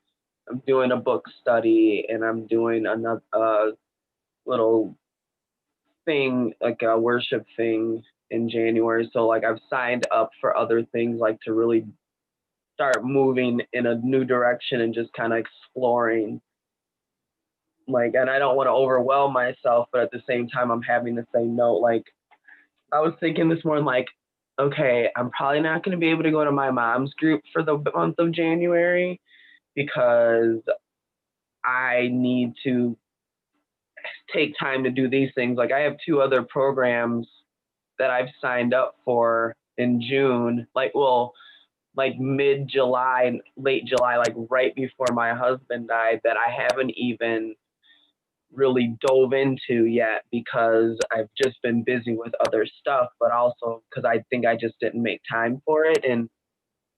I'm doing a book study, and I'm doing another little thing, like a worship thing in January. So, like, I've signed up for other things, like to really start moving in a new direction and just kind of exploring. Like, and I don't want to overwhelm myself, but at the same time, I'm having to say no. Like, I was thinking this morning, like, okay, I'm probably not going to be able to go to my mom's group for the month of January because I need to take time to do these things. Like, I have 2 other programs that I've signed up for in June, like mid-July, late July, like right before my husband died, that I haven't even really dove into yet because I've just been busy with other stuff, but also because I think I just didn't make time for it. And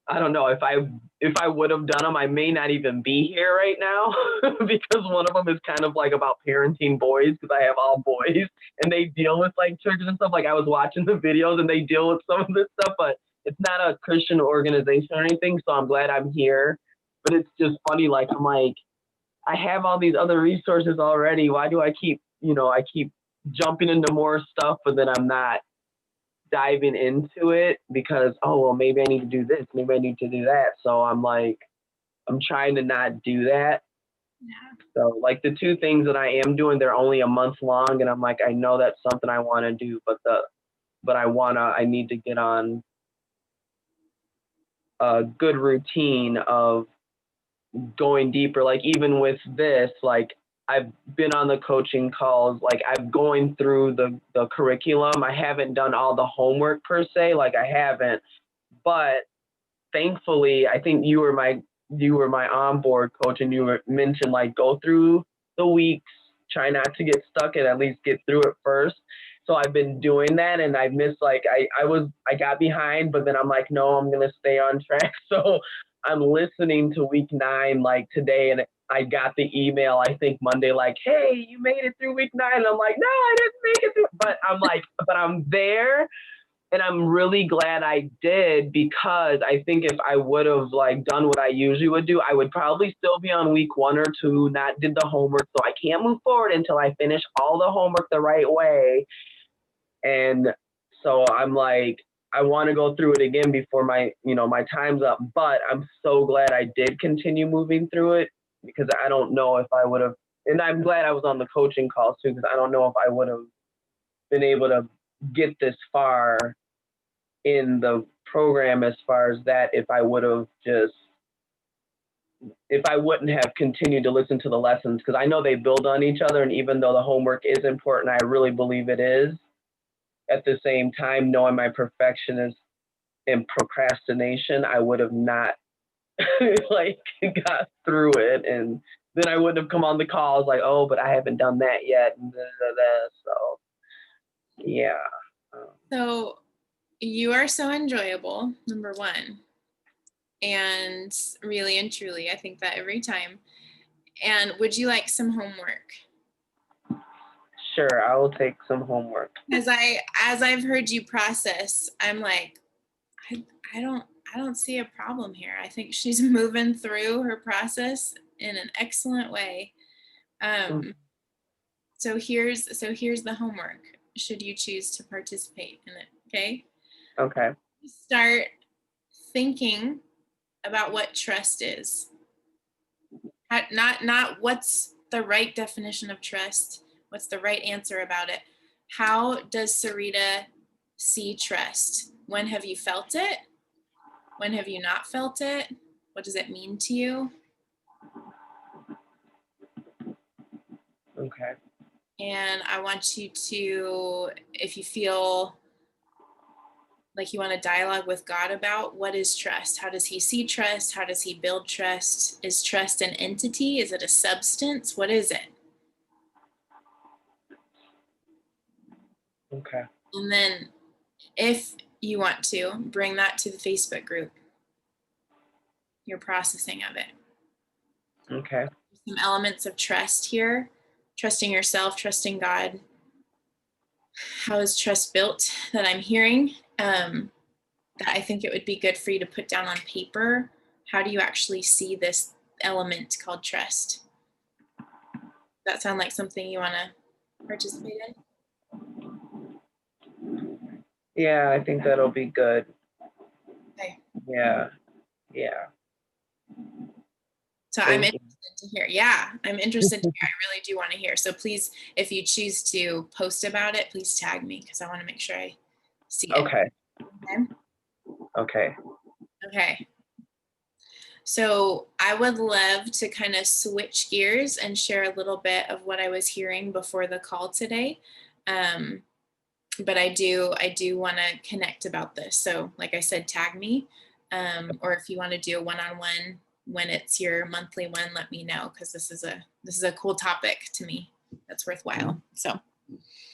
I don't know, if I would have done them, I may not even be here right now because one of them is kind of like about parenting boys, because I have all boys and they deal with like churches and stuff. Like, I was watching the videos and they deal with some of this stuff, but it's not a Christian organization or anything. So I'm glad I'm here. But it's just funny. Like, I'm like, I have all these other resources already. Why do I keep jumping into more stuff, but then I'm not diving into it because, oh, well, maybe I need to do this, maybe I need to do that. So I'm like, I'm trying to not do that. Yeah. So like the 2 things that I am doing, they're only a month long, and I'm like, I know that's something I want to do, but I need to get on a good routine of going deeper. Like, even with this, like, I've been on the coaching calls, like I'm going through the curriculum. I haven't done all the homework per se, like I haven't, but thankfully, I think you were my onboard coach, and you mentioned like go through the weeks, try not to get stuck and at least get through it first. So I've been doing that, and I missed, like, I got behind, but then I'm like, no, I'm going to stay on track. So I'm listening to week 9, like today, and I got the email, I think Monday, like, hey, you made it through week 9. And I'm like, no, I didn't make it through. But I'm like, but I'm there. And I'm really glad I did, because I think if I would have like done what I usually would do, I would probably still be on week 1 or 2, not did the homework. So I can't move forward until I finish all the homework the right way. And so I'm like, I want to go through it again before my time's up. But I'm so glad I did continue moving through it, because I don't know if I would have, and I'm glad I was on the coaching calls too, because I don't know if I would have been able to get this far in the program as far as that if I wouldn't have continued to listen to the lessons, because I know they build on each other. And even though the homework is important, I really believe it is, at the same time, knowing my perfectionist and procrastination, I would have not like got through it. And then I wouldn't have come on the calls like, oh, but I haven't done that yet. And so, yeah. So you are so enjoyable, number 1. And really and truly, I think that every time. And would you like some homework? Sure, I will take some homework. As I've heard you process, I'm like, I don't see a problem here. I think she's moving through her process in an excellent way. So here's the homework, should you choose to participate in it. Okay. Okay. Start thinking about what trust is. Not what's the right definition of trust, what's the right answer about it. How does Sarita see trust? When have you felt it? When have you not felt it? What does it mean to you? Okay. And I want you to, if you feel like you want to dialogue with God about what is trust? How does he see trust? How does he build trust? Is trust an entity? Is it a substance? What is it? Okay. And then if you want to, bring that to the Facebook group, your processing of it. Okay. Some elements of trust here, trusting yourself, trusting God. How is trust built that I'm hearing? That I think it would be good for you to put down on paper. How do you actually see this element called trust? Does that sound like something you want to participate in? Yeah, I think that'll be good. Okay. Yeah. Yeah. So I'm interested to hear. Yeah, I'm interested to hear. I really do want to hear. So please, if you choose to post about it, please tag me because I want to make sure I see it. Okay. Okay. Okay. Okay. So I would love to kind of switch gears and share a little bit of what I was hearing before the call today. But I do want to connect about this. So like I said, tag me. Or if you want to do a one-on-one when it's your monthly one, let me know, because this is a cool topic to me that's worthwhile. So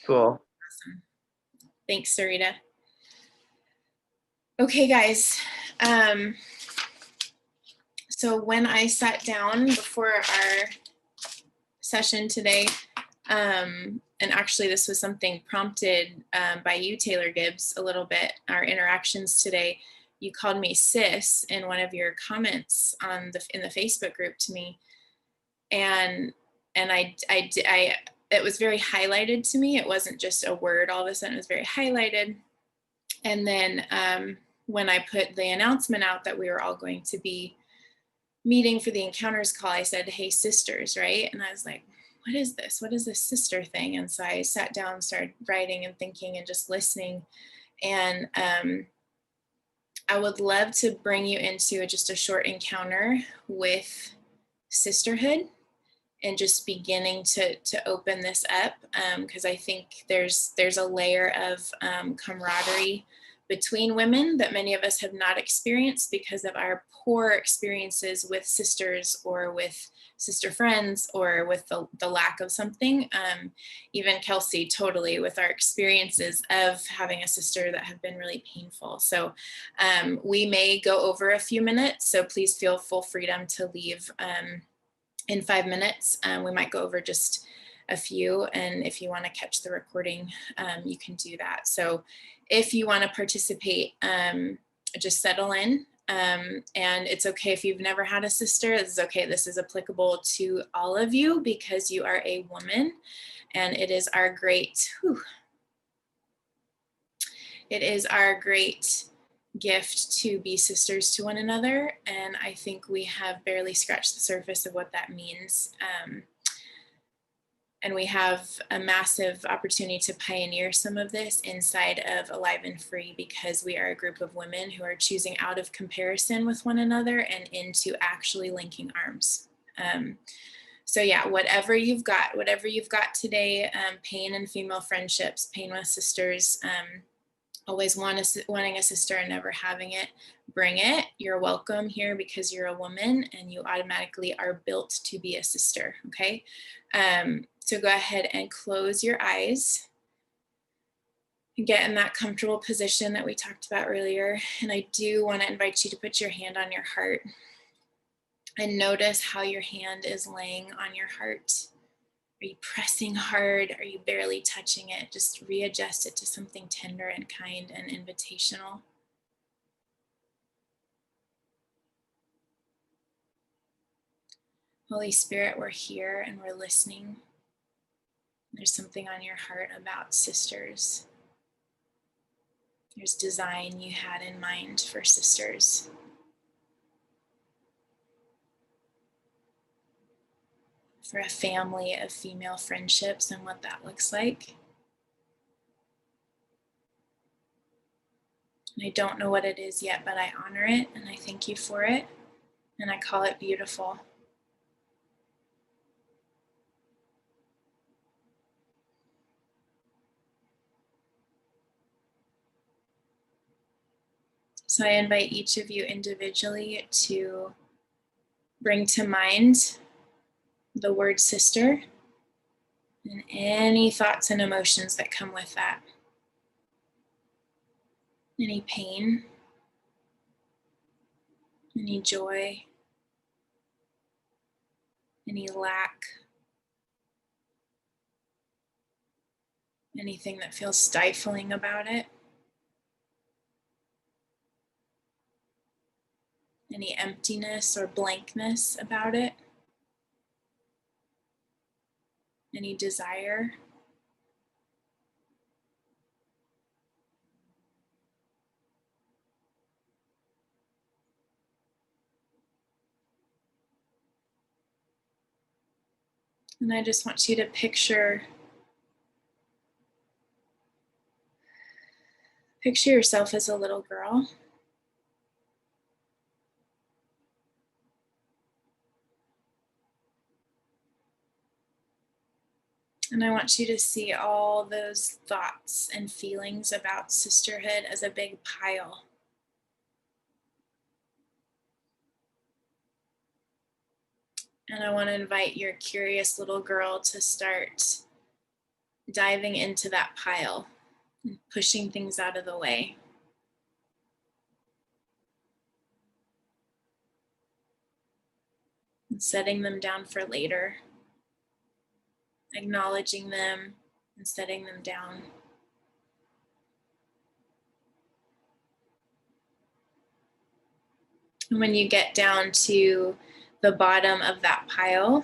cool. Awesome. Thanks, Sarita. Okay, guys. So when I sat down before our session today, and actually this was something prompted by you, Taylor Gibbs, a little bit, our interactions today. You called me sis in one of your comments in the Facebook group to me, and I it was very highlighted to me. It wasn't just a word all of a sudden, it was very highlighted. And then when I put the announcement out that we were all going to be meeting for the encounters call, I said, hey, sisters, right? And I was like, what is this? What is this sister thing? And so I sat down, started writing and thinking and just listening. And I would love to bring you into just a short encounter with sisterhood and just beginning to open this up, because I think there's a layer of camaraderie between women that many of us have not experienced because of our poor experiences with sisters or with sister friends or with the lack of something. Even Kelsey, totally, with our experiences of having a sister that have been really painful. So we may go over a few minutes, so please feel full freedom to leave in 5 minutes. We might go over just a few, and if you want to catch the recording, you can do that. So if you want to participate, just settle in, and it's okay if you've never had a sister. This is okay. This is applicable to all of you because you are a woman, and it is our great gift to be sisters to one another. And I think we have barely scratched the surface of what that means. And we have a massive opportunity to pioneer some of this inside of Alive and Free, because we are a group of women who are choosing out of comparison with one another and into actually linking arms. So yeah, whatever you've got today, pain in female friendships, pain with sisters, always wanting a sister and never having it, bring it. You're welcome here because you're a woman and you automatically are built to be a sister, okay? So go ahead and close your eyes and get in that comfortable position that we talked about earlier. And I do want to invite you to put your hand on your heart and notice how your hand is laying on your heart. Are you pressing hard? Are you barely touching it? Just readjust it to something tender and kind and invitational. Holy Spirit, we're here and we're listening. There's something on your heart about sisters. There's design you had in mind for sisters. For a family of female friendships and what that looks like. I don't know what it is yet, but I honor it and I thank you for it. And I call it beautiful. So I invite each of you individually to bring to mind the word sister and any thoughts and emotions that come with that. Any pain, any joy, any lack, anything that feels stifling about it, any emptiness or blankness about it, any desire. And I just want you to picture yourself as a little girl. And I want you to see all those thoughts and feelings about sisterhood as a big pile. And I want to invite your curious little girl to start diving into that pile and pushing things out of the way. And setting them down for later. Acknowledging them and setting them down. And when you get down to the bottom of that pile,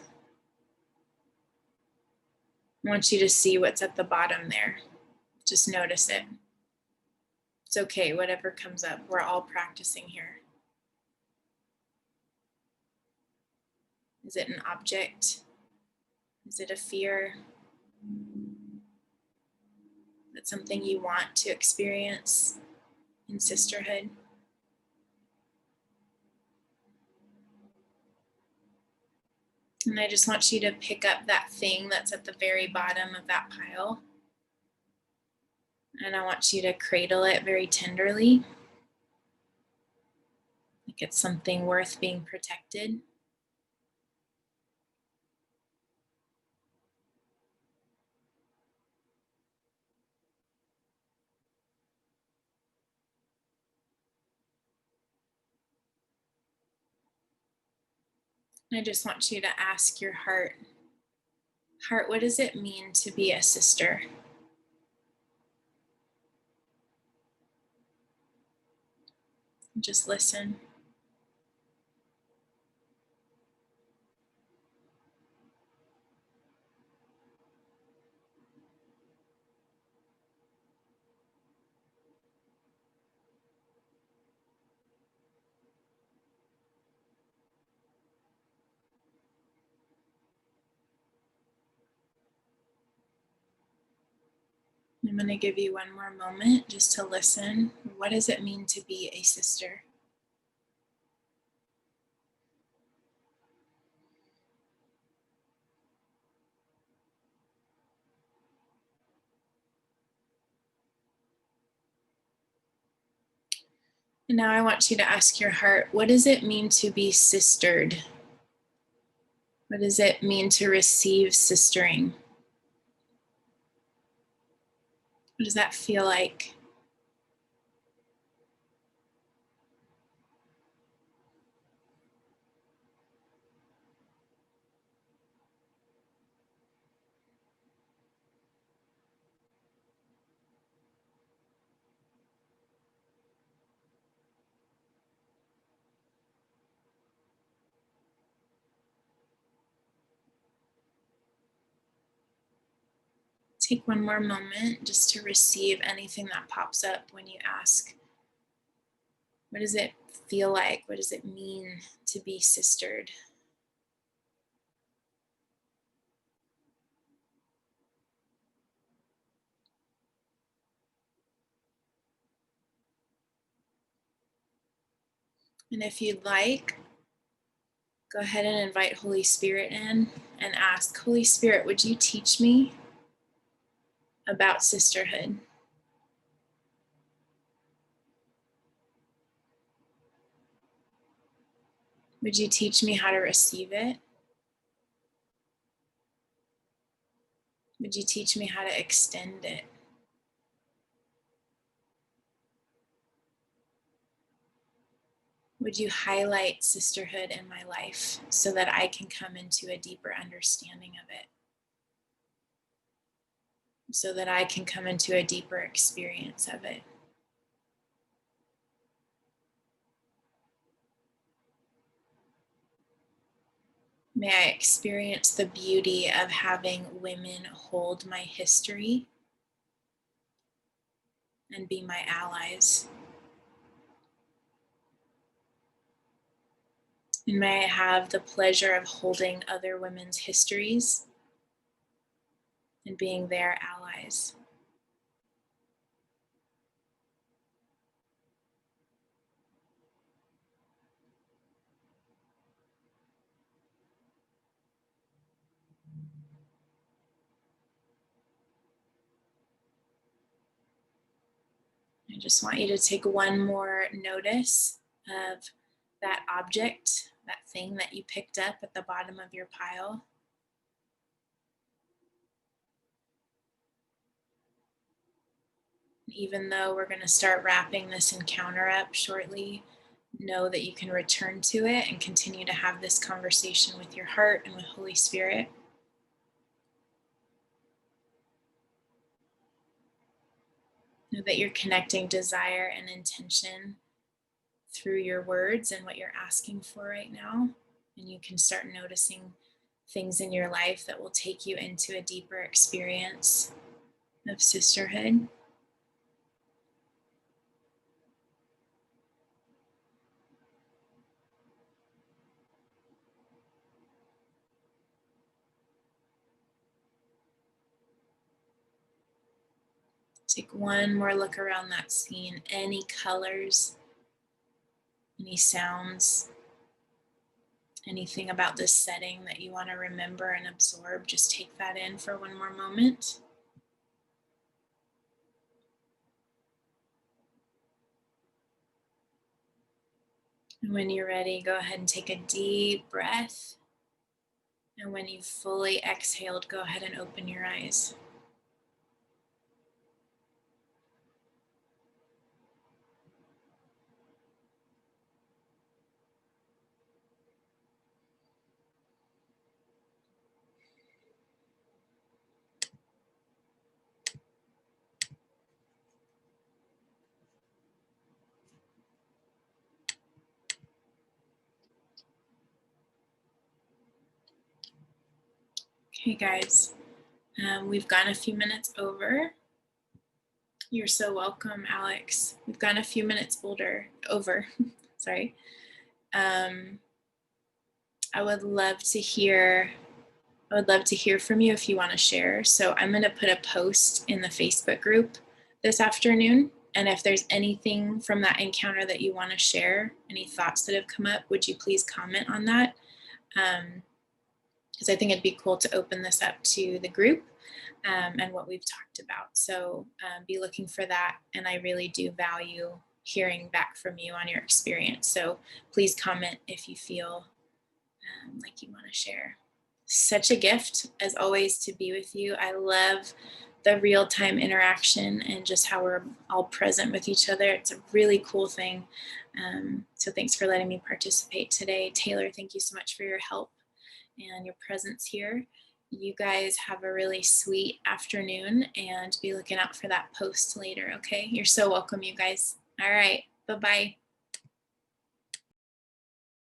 I want you to see what's at the bottom there. Just notice it. It's okay, whatever comes up. We're all practicing here. Is it an object? Is it a fear? Is it something you want to experience in sisterhood? And I just want you to pick up that thing that's at the very bottom of that pile. And I want you to cradle it very tenderly, like it's something worth being protected. And I just want you to ask your heart, what does it mean to be a sister? Just listen. I'm going to give you one more moment just to listen. What does it mean to be a sister? And now I want you to ask your heart, what does it mean to be sistered? What does it mean to receive sistering? What does that feel like? Take one more moment just to receive anything that pops up when you ask, what does it feel like? What does it mean to be sistered? And if you'd like, go ahead and invite Holy Spirit in and ask, Holy Spirit, would you teach me about sisterhood? Would you teach me how to receive it? Would you teach me how to extend it? Would you highlight sisterhood in my life so that I can come into a deeper understanding of it? So that I can come into a deeper experience of it. May I experience the beauty of having women hold my history and be my allies. And may I have the pleasure of holding other women's histories and being their allies. I just want you to take one more notice of that object, that thing that you picked up at the bottom of your pile. Even though we're going to start wrapping this encounter up shortly, know that you can return to it and continue to have this conversation with your heart and with Holy Spirit. Know that you're connecting desire and intention through your words and what you're asking for right now. And you can start noticing things in your life that will take you into a deeper experience of sisterhood. Take one more look around that scene. Any colors, any sounds, anything about this setting that you want to remember and absorb, just take that in for one more moment. And when you're ready, go ahead and take a deep breath. And when you've fully exhaled, go ahead and open your eyes. Okay, guys, we've gone a few minutes over. You're so welcome, Alex. We've gone a few minutes over. Sorry. I would love to hear from you if you want to share. So I'm going to put a post in the Facebook group this afternoon. And if there's anything from that encounter that you want to share, any thoughts that have come up, would you please comment on that? Because I think it'd be cool to open this up to the group and what we've talked about. So be looking for that. And I really do value hearing back from you on your experience. So please comment if you feel like you want to share. Such a gift, as always, to be with you. I love the real-time interaction and just how we're all present with each other. It's a really cool thing. So thanks for letting me participate today. Taylor, thank you so much for your help and your presence here. You guys have a really sweet afternoon and be looking out for that post later, okay? You're so welcome, you guys. All right, bye-bye.